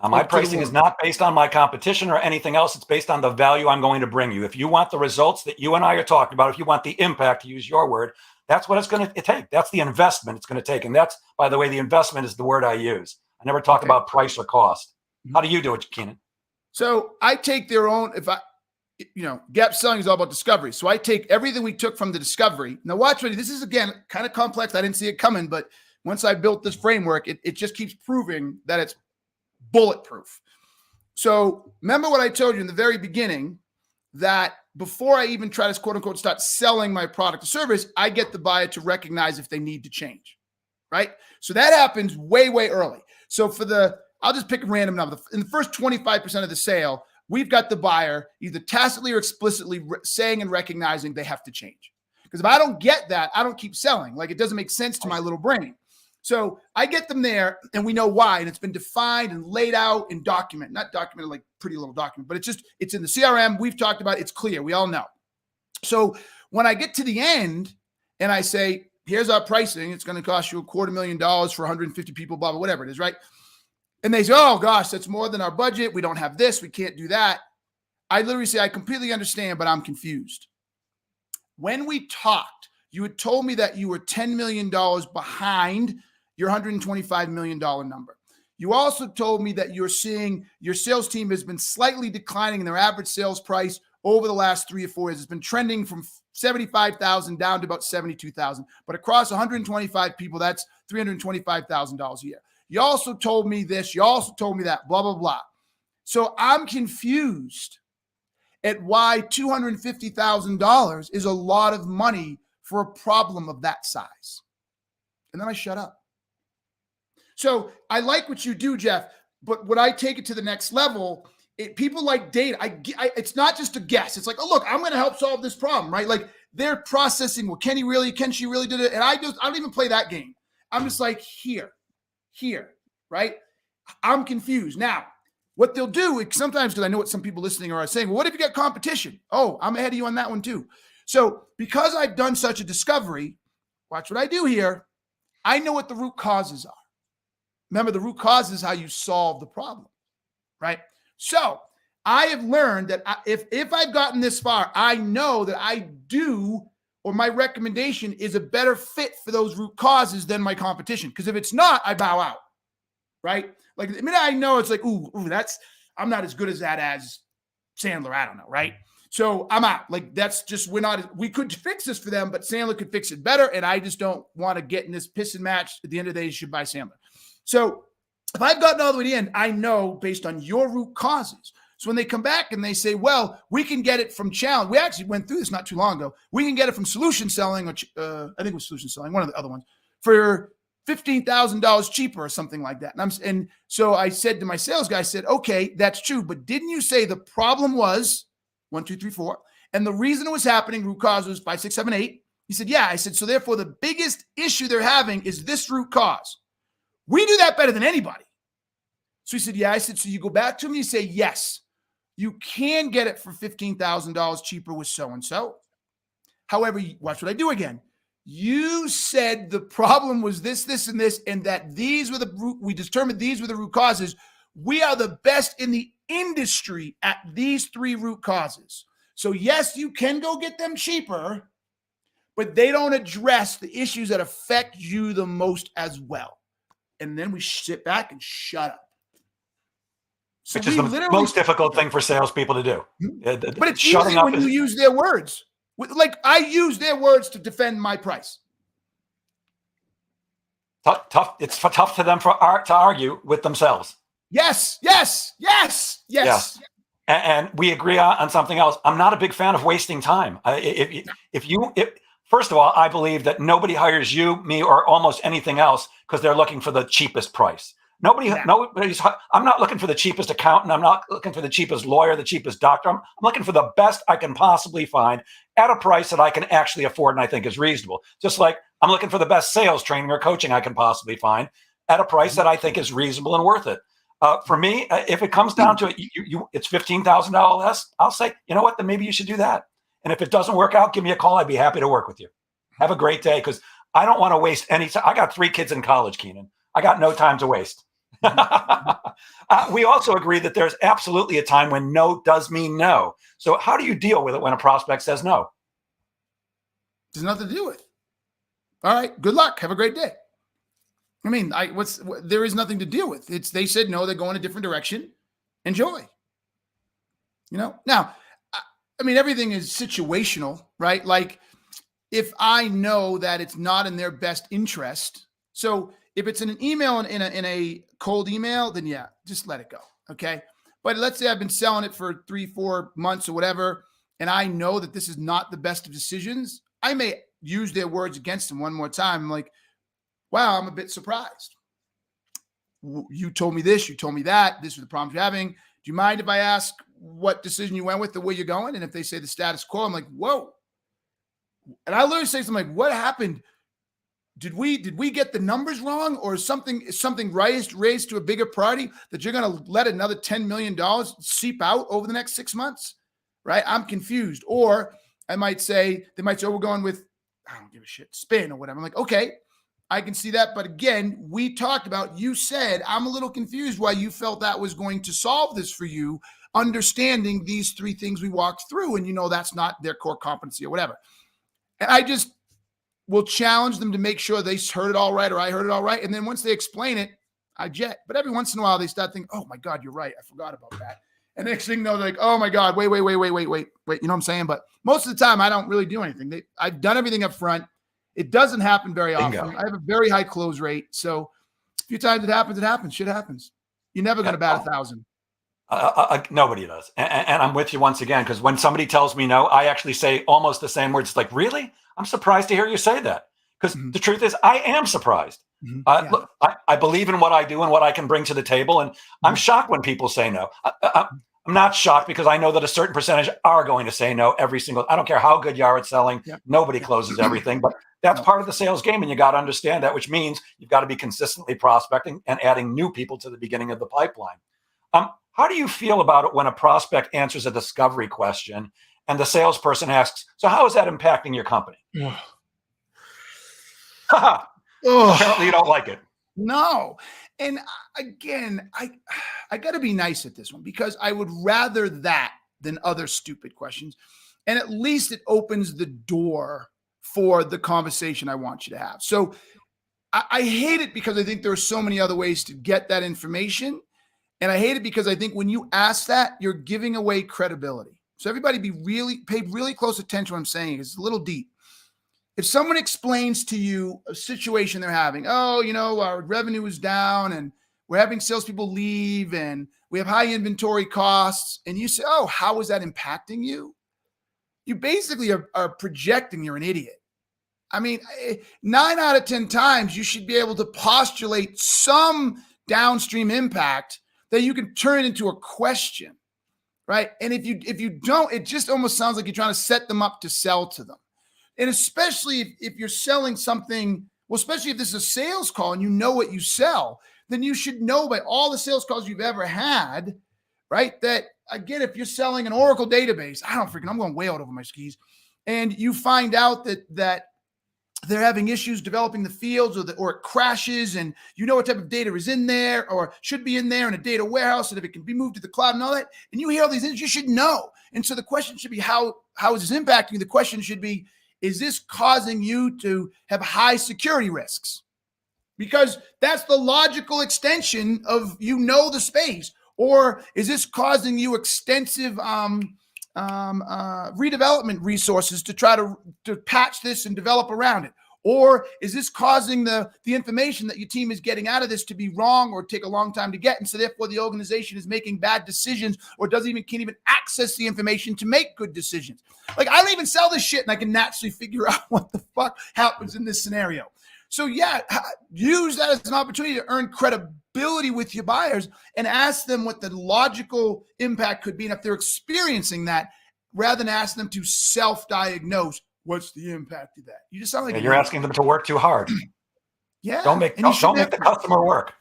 Now, my pricing is not based on my competition or anything else. It's based on the value I'm going to bring you. If you want the results that you and I are talking about, if you want the impact, to use your word, that's what it's going to take. That's the investment it's going to take. And that's, by the way, the investment is the word I use. I never talk about price or cost. How do you do it, Keenan? So I take their own, gap selling is all about discovery. So I take everything we took from the discovery. Now watch, this is, again, kind of complex. I didn't see it coming, but once I built this framework, it just keeps proving that it's bulletproof. So remember what I told you in the very beginning, that before I even try to quote unquote start selling my product or service, I get the buyer to recognize if they need to change, right? So that happens way, way early. So I'll just pick a random number. In the first 25% of the sale, we've got the buyer either tacitly or explicitly saying and recognizing they have to change. Because if I don't get that, I don't keep selling. Like, it doesn't make sense to my little brain. So I get them there, and we know why, and it's been defined and laid out and documented. Not documented like pretty little document, but it's in the CRM. We've talked about it. It's clear. We all know. So when I get to the end and I say, here's our pricing, it's going to cost you $250,000 for 150 people, blah, blah, whatever it is, right? And they say, oh gosh, that's more than our budget. We don't have this. We can't do that. I literally say, I completely understand, but I'm confused. When we talked, you had told me that you were $10 million behind your $125 million number. You also told me that you're seeing your sales team has been slightly declining in their average sales price over the last 3 or 4 years. It's been trending from $75,000 down to about $72,000. But across 125 people, that's $325,000 a year. You also told me this. You also told me that, blah, blah, blah. So I'm confused at why $250,000 is a lot of money for a problem of that size. And then I shut up. So I like what you do, Jeff, but when I take it to the next level, people like data. It's not just a guess. It's like, oh, look, I'm going to help solve this problem, right? Like, they're processing, well, can she really did it? And I don't even play that game. I'm just like, here, right? I'm confused. Now, what they'll do is sometimes, because I know what some people listening are saying, well, what if you got competition? Oh, I'm ahead of you on that one too. So because I've done such a discovery, watch what I do here. I know what the root causes are. Remember, the root cause is how you solve the problem, right? So I have learned that if I've gotten this far, I know that my recommendation is a better fit for those root causes than my competition. Because if it's not, I bow out, right? Like, the minute I know, it's like, I'm not as good as that as Sandler. I don't know, right? So I'm out. Like, we could fix this for them, but Sandler could fix it better. And I just don't want to get in this pissing match. At the end of the day, you should buy Sandler. So if I've gotten all the way to the end, I know based on your root causes. So when they come back and they say, well, we can get it from challenge. We actually went through this not too long ago. We can get it from solution selling, which I think it was solution selling, one of the other ones, for $15,000 cheaper or something like that. And so I said to my sales guy, I said, okay, that's true. But didn't you say the problem was 1, 2, 3, 4? And the reason it was happening, root cause was 5, 6, 7, 8. He said, yeah. I said, so therefore the biggest issue they're having is this root cause. We do that better than anybody. So he said, yeah. I said, so you go back to him and you say, yes, you can get it for $15,000 cheaper with so-and-so. However, watch what I do again. You said the problem was this, this, and this, and that we determined these were the root causes. We are the best in the industry at these 3 root causes. So yes, you can go get them cheaper, but they don't address the issues that affect you the most as well. and then we sit back and shut up. So Which is the most difficult thing for salespeople to do. But it's easy when you use their words. Like I use their words to defend my price. Tough. It's tough for them to argue with themselves. Yes. And we agree on something else. I'm not a big fan of wasting time. First of all, I believe that nobody hires you, me, or almost anything else because they're looking for the cheapest price. I'm not looking for the cheapest accountant. I'm not looking for the cheapest lawyer, the cheapest doctor. I'm looking for the best I can possibly find at a price that I can actually afford and I think is reasonable. Just like I'm looking for the best sales training or coaching I can possibly find at a price that I think is reasonable and worth it. For me, if it comes down to it, it's $15,000 less. I'll say, you know what? Then maybe you should do that. And if it doesn't work out, give me a call. I'd be happy to work with you. Have a great day because I don't want to waste any time. I got 3 kids in college, Keenan. I got no time to waste. We also agree that there's absolutely a time when no does mean no. So how do you deal with it when a prospect says no? There's nothing to do with. All right, good luck. Have a great day. I mean, there is nothing to deal with. They said no, they're going a different direction. Enjoy. Now, I mean, everything is situational, right? Like if I know that it's not in their best interest. So if it's in an email in a cold email, then yeah, just let it go. Okay. But let's say I've been selling it for 3-4 months or whatever, and I know that this is not the best of decisions. I may use their words against them one more time. I'm like, wow, I'm a bit surprised. You told me this, you told me that. This is the problems you're having. Do you mind if I ask what decision you went with, the way you're going? And if they say the status quo, I'm like, whoa. And I literally say something like, what happened? Did we get the numbers wrong, or is something raised to a bigger priority that you're going to let another $10 million seep out over the next 6 months? Right? I'm confused. Or they might say, oh, we're going with, I don't give a shit, spin or whatever. I'm like, okay, I can see that. But again, we talked about, you said, I'm a little confused why you felt that was going to solve this for you, understanding these 3 things we walked through. And that's not their core competency or whatever. And I just will challenge them to make sure they heard it all right, or I heard it all right. And then once they explain it, I jet. But every once in a while they start thinking, oh my God, you're right. I forgot about that. And next thing you know, they're like, oh my God, wait. You know what I'm saying? But most of the time I don't really do anything. I've done everything up front. It doesn't happen very often. I have a very high close rate. So a few times it happens. Shit happens. You're never going to bat 1,000. Nobody does. And I'm with you once again, because when somebody tells me no, I actually say almost the same words. It's like, really? I'm surprised to hear you say that. Because the truth is, I am surprised. Look, I believe in what I do and what I can bring to the table. And I'm shocked when people say no. I'm not shocked because I know that a certain percentage are going to say no every single. I don't care how good you are at selling. Nobody closes everything. But that's part of the sales game. And you got to understand that, which means you've got to be consistently prospecting and adding new people to the beginning of the pipeline. How do you feel about it when a prospect answers a discovery question and the salesperson asks, so how is that impacting your company? Apparently you don't like it. No. And again, I got to be nice at this one, because I would rather that than other stupid questions. And at least it opens the door for the conversation I want you to have. So I hate it because I think there are so many other ways to get that information. And I hate it because I think when you ask that, you're giving away credibility. So everybody pay really close attention to what I'm saying. It's a little deep. If someone explains to you a situation they're having, our revenue is down and we're having salespeople leave and we have high inventory costs, and you say, oh, how is that impacting you? You basically are projecting you're an idiot. I mean, 9 out of 10 times you should be able to postulate some downstream impact that you can turn into a question, right? And if you don't, it just almost sounds like you're trying to set them up to sell to them. And especially if you're selling something, well, especially if this is a sales call and you know what you sell, then you should know by all the sales calls you've ever had, right? That again, if you're selling an Oracle database, I'm going way out over my skis, and you find out that they're having issues developing the fields, or it crashes, and you know what type of data is in there or should be in there in a data warehouse, and if it can be moved to the cloud and all that, and you hear all these things, you should know. And so the question should be, how is this impacting you? The question should be, is this causing you to have high security risks? because that's the logical extension of, the space. Or is this causing you extensive redevelopment resources to try to patch this and develop around it? Or is this causing the information that your team is getting out of this to be wrong or take a long time to get? And so therefore the organization is making bad decisions or can't even access the information to make good decisions. Like, I don't even sell this shit and I can naturally figure out what the fuck happens in this scenario. So yeah, use that as an opportunity to earn credibility with your buyers and ask them what the logical impact could be. And if they're experiencing that, rather than ask them to self-diagnose, what's the impact of that? You just sound like you're asking them to work too hard. Yeah. Don't make the customer work.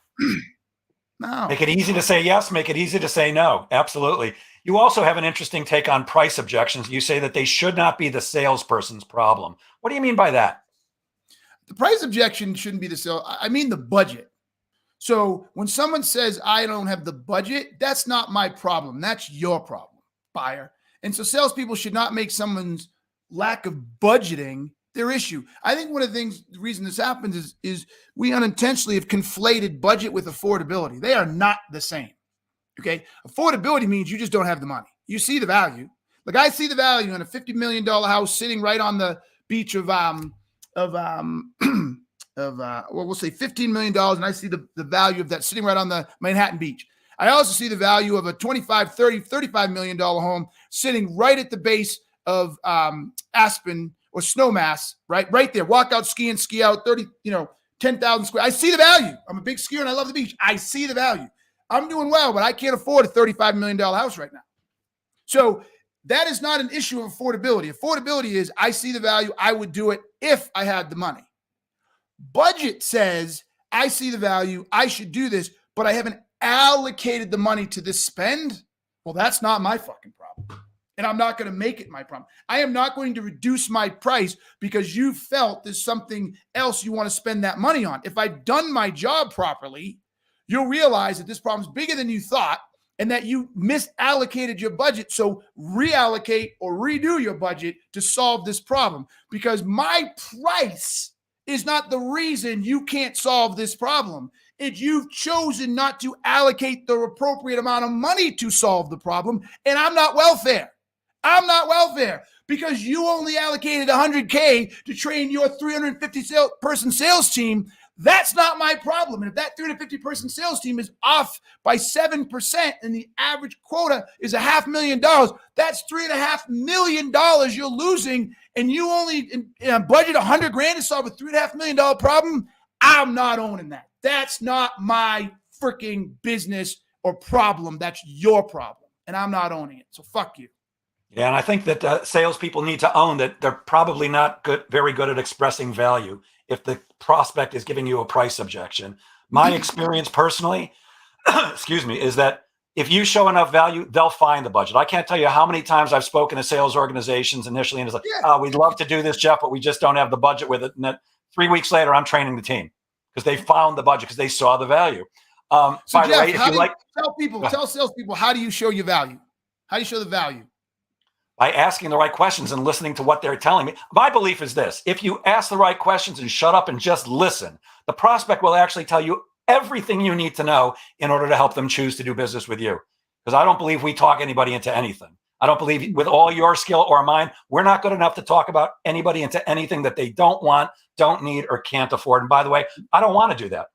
No. Make it easy to say yes, make it easy to say no. Absolutely. You also have an interesting take on price objections. You say that they should not be the salesperson's problem. What do you mean by that? The price objection shouldn't be the sale. I mean the budget. So when someone says, I don't have the budget, that's not my problem. That's your problem, buyer. And so salespeople should not make someone's lack of budgeting their issue. I think one of the reason this happens is we unintentionally have conflated budget with affordability. They are not the same. Okay. Affordability means you just don't have the money. You see the value. Like, I see the value in a $50 million house sitting right on the beach of we'll say $15 million. And I see the value of that sitting right on the Manhattan beach. I also see the value of a $25, $30, $35 million home sitting right at the base of Aspen or Snowmass, right there. Walk out, ski in, ski out, 10,000 square. I see the value. I'm a big skier and I love the beach. I see the value. I'm doing well, but I can't afford a $35 million house right now. So that is not an issue of affordability. Affordability is, I see the value. I would do it if I had the money. Budget says, I see the value. I should do this, but I haven't allocated the money to this spend. Well, that's not my fucking problem. And I'm not going to make it my problem. I am not going to reduce my price because you felt there's something else you want to spend that money on. If I've done my job properly, you'll realize that this problem's bigger than you thought and that you misallocated your budget. So reallocate or redo your budget to solve this problem, because my price is not the reason you can't solve this problem. It's you've chosen not to allocate the appropriate amount of money to solve the problem. And I'm not welfare. I'm not welfare because you only allocated $100K to train your 350 person sales team. That's not my problem. And if that 350 person sales team is off by 7% and the average quota is $500,000, that's $3.5 million you're losing. And you only budget $100,000 to solve a $3.5 million problem. I'm not owning that. That's not my freaking business or problem. That's your problem. And I'm not owning it. So fuck you. Yeah, and I think that salespeople need to own that they're probably not very good at expressing value if the prospect is giving you a price objection. My experience personally, is that if you show enough value, they'll find the budget. I can't tell you how many times I've spoken to sales organizations initially, and it's like, we'd love to do this, Jeff, but we just don't have the budget with it. And then 3 weeks later, I'm training the team because they found the budget because they saw the value. So by Jeff, the way, if you like, tell salespeople, how do you show your value? How do you show the value? By asking the right questions and listening to what they're telling me. My belief is this: if you ask the right questions and shut up and just listen, the prospect will actually tell you everything you need to know in order to help them choose to do business with you. Because I don't believe we talk anybody into anything. I don't believe with all your skill or mine, we're not good enough to talk about anybody into anything that they don't want, don't need, or can't afford. And by the way, I don't want to do that.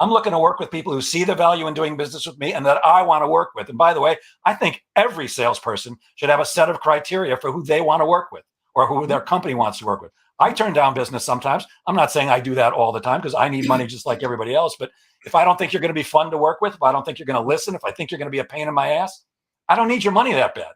I'm looking to work with people who see the value in doing business with me and that I want to work with. And by the way, I think every salesperson should have a set of criteria for who they want to work with or who their company wants to work with. I turn down business sometimes. I'm not saying I do that all the time because I need money just like everybody else. But if I don't think you're going to be fun to work with, if I don't think you're going to listen, if I think you're going to be a pain in my ass, I don't need your money that bad.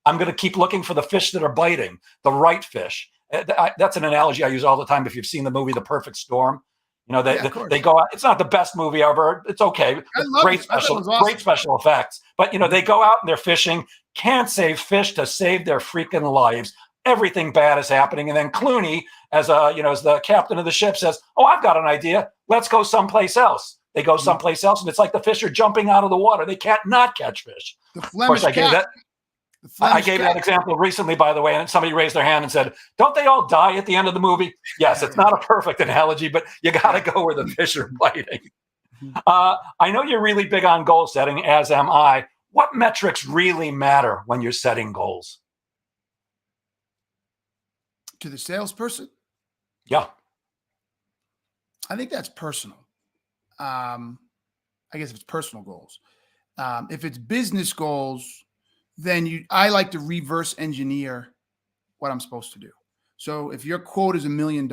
I'm going to keep looking for the fish that are biting, the right fish. That's an analogy I use all the time. If you've seen the movie The Perfect Storm, they go out. It's not the best movie ever. It's okay. Great special effects. But they go out and they're fishing. Can't save fish to save their freaking lives. Everything bad is happening. And then Clooney, as the captain of the ship, says, "Oh, I've got an idea. Let's go someplace else." They go someplace else, and it's like the fish are jumping out of the water. They can't not catch fish. The Flemish cat. The I Flemish gave cat. that example recently, by the way, and somebody raised their hand and said, don't they all die at the end of the movie? Yes, it's not a perfect analogy, but you got to go where the fish are biting. I know you're really big on goal setting, as am I. What metrics really matter when you're setting goals? To the salesperson? Yeah. I think that's personal. I guess if it's personal goals. If it's business goals, then I like to reverse engineer what I'm supposed to do. So if your quote is $1 million,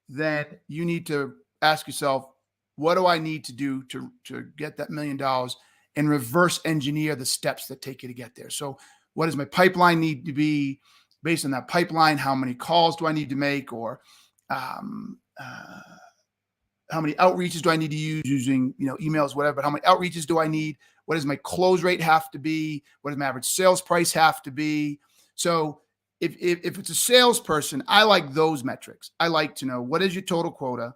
then you need to ask yourself, what do I need to do to get that $1 million, and reverse engineer the steps that take you to get there. So what does my pipeline need to be? Based on that pipeline, how many calls do I need to make, or how many outreaches do I need to use using, emails, whatever, but how many outreaches do I need? What does my close rate have to be? What does my average sales price have to be? So if it's a salesperson, I like those metrics. I like to know, what is your total quota?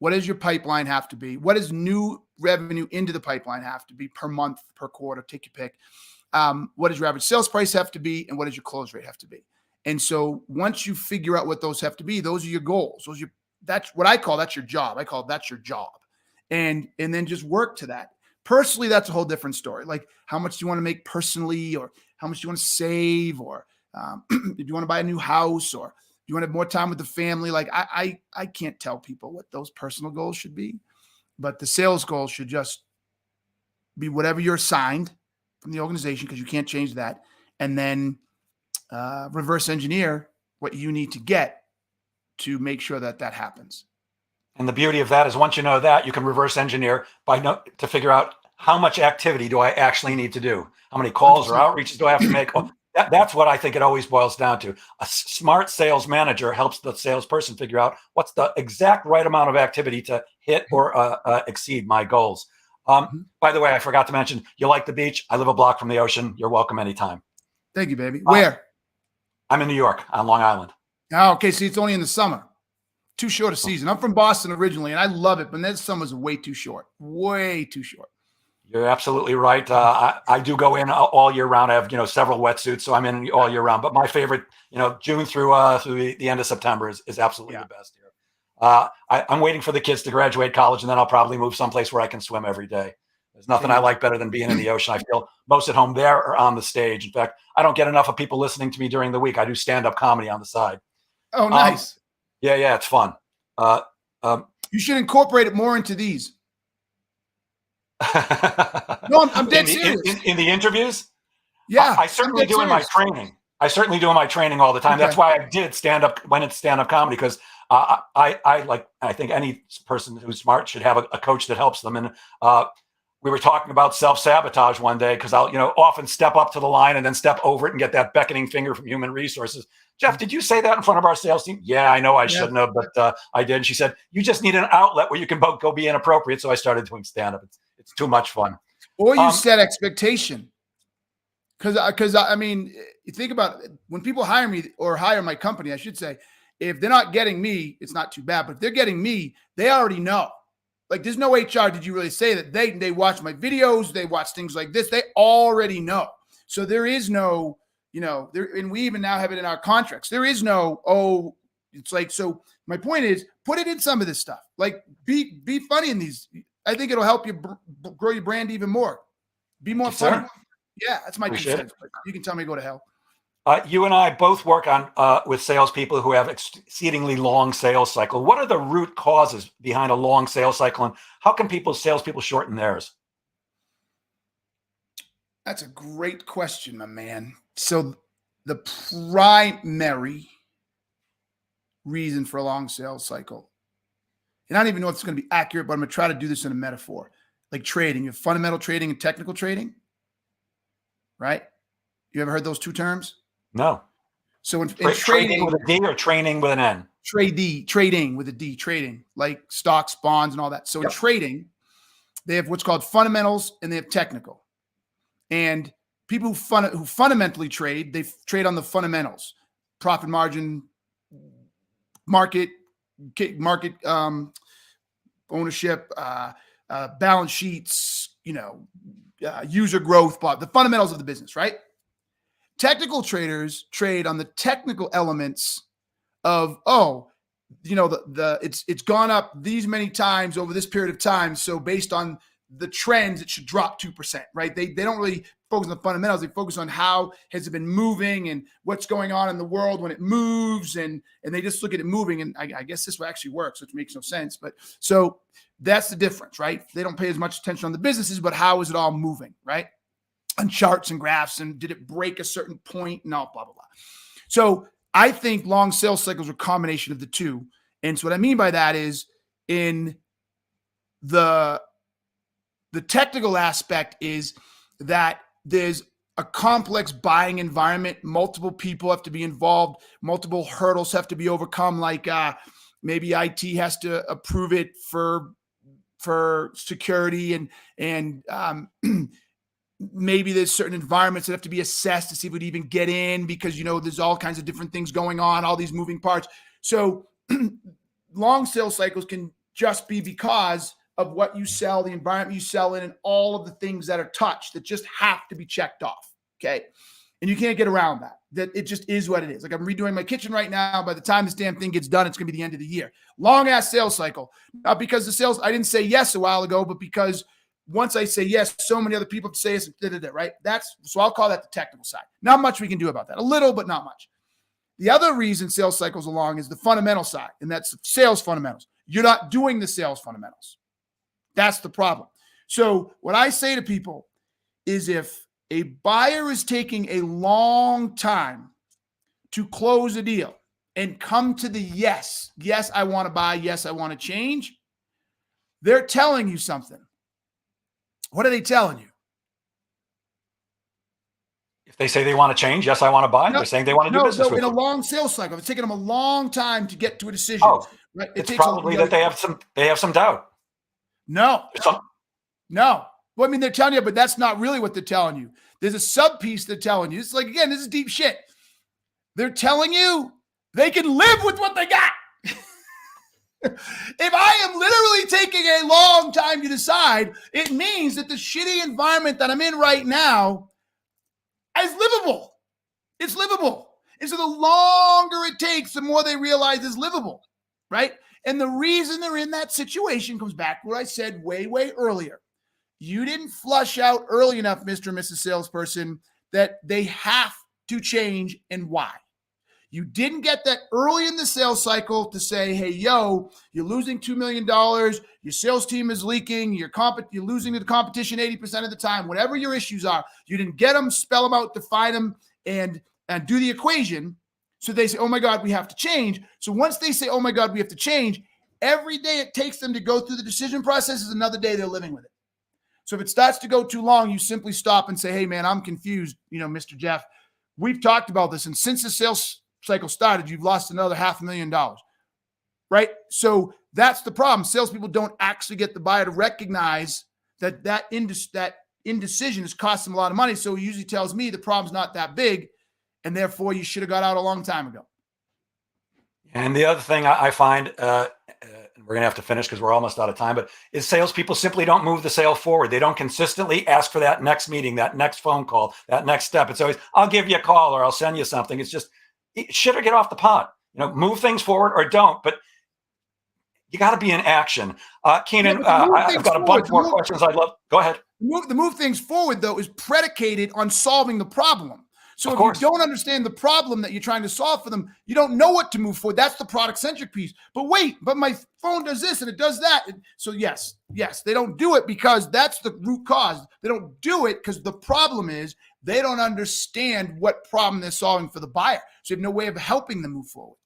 What does your pipeline have to be? What does new revenue into the pipeline have to be per month, per quarter? Take your pick. What does your average sales price have to be? And what does your close rate have to be? And so once you figure out what those have to be, those are your goals. That's what I call, that's your job. I call that's your job. And then just work to that. Personally, that's a whole different story. Like, how much do you want to make personally, or how much do you want to save, or if you want to buy a new house, or you want to have more time with the family. Like, I can't tell people what those personal goals should be, but the sales goals should just be whatever you're assigned from the organization, because you can't change that. And then reverse engineer what you need to get to make sure that happens. And the beauty of that is, once you know that, you can reverse engineer to figure out, how much activity do I actually need to do? How many calls 100%. or outreaches do I have to make? That's what I think it always boils down to. A smart sales manager helps the salesperson figure out what's the exact right amount of activity to hit or exceed my goals. By the way, I forgot to mention, you like the beach? I live a block from the ocean. You're welcome anytime. Thank you, baby. Where? I'm in New York, on Long Island. Oh, okay. See, it's only in the summer. Too short a season. I'm from Boston originally, and I love it, but that summer's way too short. Way too short. You're absolutely right. I do go in all year round. I have, several wetsuits, so I'm in all year round. But my favorite, June through the end of September is absolutely the best here. I'm waiting for the kids to graduate college, and then I'll probably move someplace where I can swim every day. There's nothing I like better than being in the ocean. I feel most at home there or on the stage. In fact, I don't get enough of people listening to me during the week. I do stand-up comedy on the side. Oh, nice. Yeah, it's fun. You should incorporate it more into these. No, I'm dead serious. In the interviees? Yeah. I certainly do in my training. I certainly do in my training all the time. Okay. That's why I did stand-up when it's stand-up comedy, because I think any person who's smart should have a coach that helps them. And we were talking about self-sabotage one day, because I'll, often step up to the line and then step over it and get that beckoning finger from human resources. Jeff, did you say that in front of our sales team? Yeah, I know I shouldn't have, but I did. And she said, you just need an outlet where you can both go be inappropriate. So I started doing stand-up. It's too much fun. Or you set expectation. Because I mean, you think about it, when people hire me, or hire my company, I should say, if they're not getting me, it's not too bad. But if they're getting me, they already know. Like, there's no HR. Did you really say that? They watch my videos, they watch things like this. They already know. So there is no, and we even now have it in our contracts. There is no, it's like, so my point is, put it in some of this stuff. Like, be funny in these. I think it'll help you grow your brand even more. Be more funny. Yeah, that's my 2 cents. You can tell me to go to hell. You and I both work on with salespeople who have exceedingly long sales cycle. What are the root causes behind a long sales cycle, and how can salespeople shorten theirs? That's a great question, my man. So the primary reason for a long sales cycle, and I don't even know if it's going to be accurate, but I'm going to try to do this in a metaphor, like trading. You have fundamental trading and technical trading, right? You ever heard those two terms? No. So in trading with a D or training with an N? Trading with a D, trading, like stocks, bonds, and all that. So in trading, they have what's called fundamentals and they have technical. And people who fundamentally trade, they trade on the fundamentals: profit margin, market ownership, balance sheets, user growth, the fundamentals of the business, right? Technical traders trade on the technical elements of, it's gone up these many times over this period of time. So based on the trends, it should drop 2%, right? They don't really focus on the fundamentals. They focus on how has it been moving and what's going on in the world when it moves, and they just look at it moving. And I guess this actually works, which makes no sense. But so that's the difference, right? They don't pay as much attention on the businesses, but how is it all moving, right? On charts and graphs, and did it break a certain point? No, blah, blah, blah. So I think long sales cycles are a combination of the two. And so what I mean by that is in the technical aspect is that there's a complex buying environment. Multiple people have to be involved. Multiple hurdles have to be overcome. Like maybe IT has to approve it for security, and maybe there's certain environments that have to be assessed to see if we'd even get in, because, there's all kinds of different things going on, all these moving parts. So long sales cycles can just be because of what you sell, the environment you sell in, and all of the things that are touched that just have to be checked off. Okay. And you can't get around that it just is what it is. Like, I'm redoing my kitchen right now. By the time this damn thing gets done, it's going to be the end of the year. Long ass sales cycle. Not because I didn't say yes a while ago, but because once I say yes, so many other people have to say yes, right? So I'll call that the technical side. Not much we can do about that. A little, but not much. The other reason sales cycles are long is the fundamental side, and that's sales fundamentals. You're not doing the sales fundamentals. That's the problem. So what I say to people is, if a buyer is taking a long time to close a deal and come to the yes, I want to buy, yes, I want to change, they're telling you something. What are they telling you? If they say they want to change, yes, I want to buy. They're saying they want to do business with you. In a long sales cycle, it's taking them a long time to get to a decision. Right? It's probably that they have some doubt. No. Well, I mean, they're telling you, but that's not really what they're telling you. There's a sub piece they're telling you. It's like, again, this is deep shit. They're telling you they can live with what they got. If I am literally taking a long time to decide, it means that the shitty environment that I'm in right now is livable. It's livable. And so the longer it takes, the more they realize it's livable, right? And the reason they're in that situation comes back to what I said way, way earlier. You didn't flush out early enough, Mr. and Mrs. Salesperson, that they have to change and why. You didn't get that early in the sales cycle to say, hey, you're losing $2 million. Your sales team is leaking. You're losing to the competition 80% of the time. Whatever your issues are, you didn't get them, spell them out, define them, and do the equation. So they say, oh my God, we have to change. So once they say, oh my God, we have to change, every day it takes them to go through the decision process is another day they're living with it. So if it starts to go too long, you simply stop and say, hey man, I'm confused. Mr. Jeff, we've talked about this. And since the sales cycle started, you've lost another $500,000, right? So that's the problem. Salespeople don't actually get the buyer to recognize that indecision has cost them a lot of money. So he usually tells me the problem's not that big, and therefore you should have got out a long time ago. And the other thing I find, we're going to have to finish because we're almost out of time, but is salespeople simply don't move the sale forward. They don't consistently ask for that next meeting, that next phone call, that next step. It's always, I'll give you a call or I'll send you something. It's just, shit or get off the pot. Move things forward or don't, but you got to be in action. Keenan, I've got a bunch more questions I'd love. Go ahead. The move things forward, though, is predicated on solving the problem. So if you don't understand the problem that you're trying to solve for them, you don't know what to move forward. That's the product-centric piece. But wait, my phone does this and it does that. So yes, they don't do it because that's the root cause. They don't do it because the problem is they don't understand what problem they're solving for the buyer. So you have no way of helping them move forward.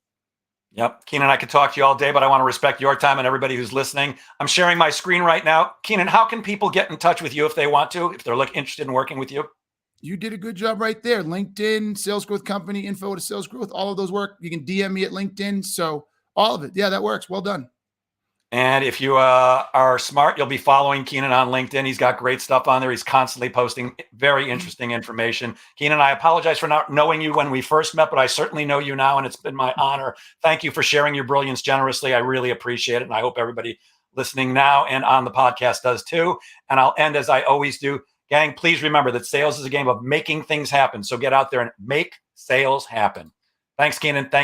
Yep. Keenan, I could talk to you all day, but I want to respect your time and everybody who's listening. I'm sharing my screen right now. Keenan, how can people get in touch with you if they want to, if they're interested in working with you? You did a good job right there. LinkedIn, Sales Growth Company, info to Sales Growth, all of those work. You can DM me at LinkedIn. So all of it. Yeah, that works. Well done. And if you are smart, you'll be following Keenan on LinkedIn. He's got great stuff on there. He's constantly posting very interesting information. Keenan, I apologize for not knowing you when we first met, but I certainly know you now, and it's been my honor. Thank you for sharing your brilliance generously. I really appreciate it, and I hope everybody listening now and on the podcast does too. And I'll end as I always do. Gang, please remember that sales is a game of making things happen. So get out there and make sales happen. Thanks, Keenan. Thank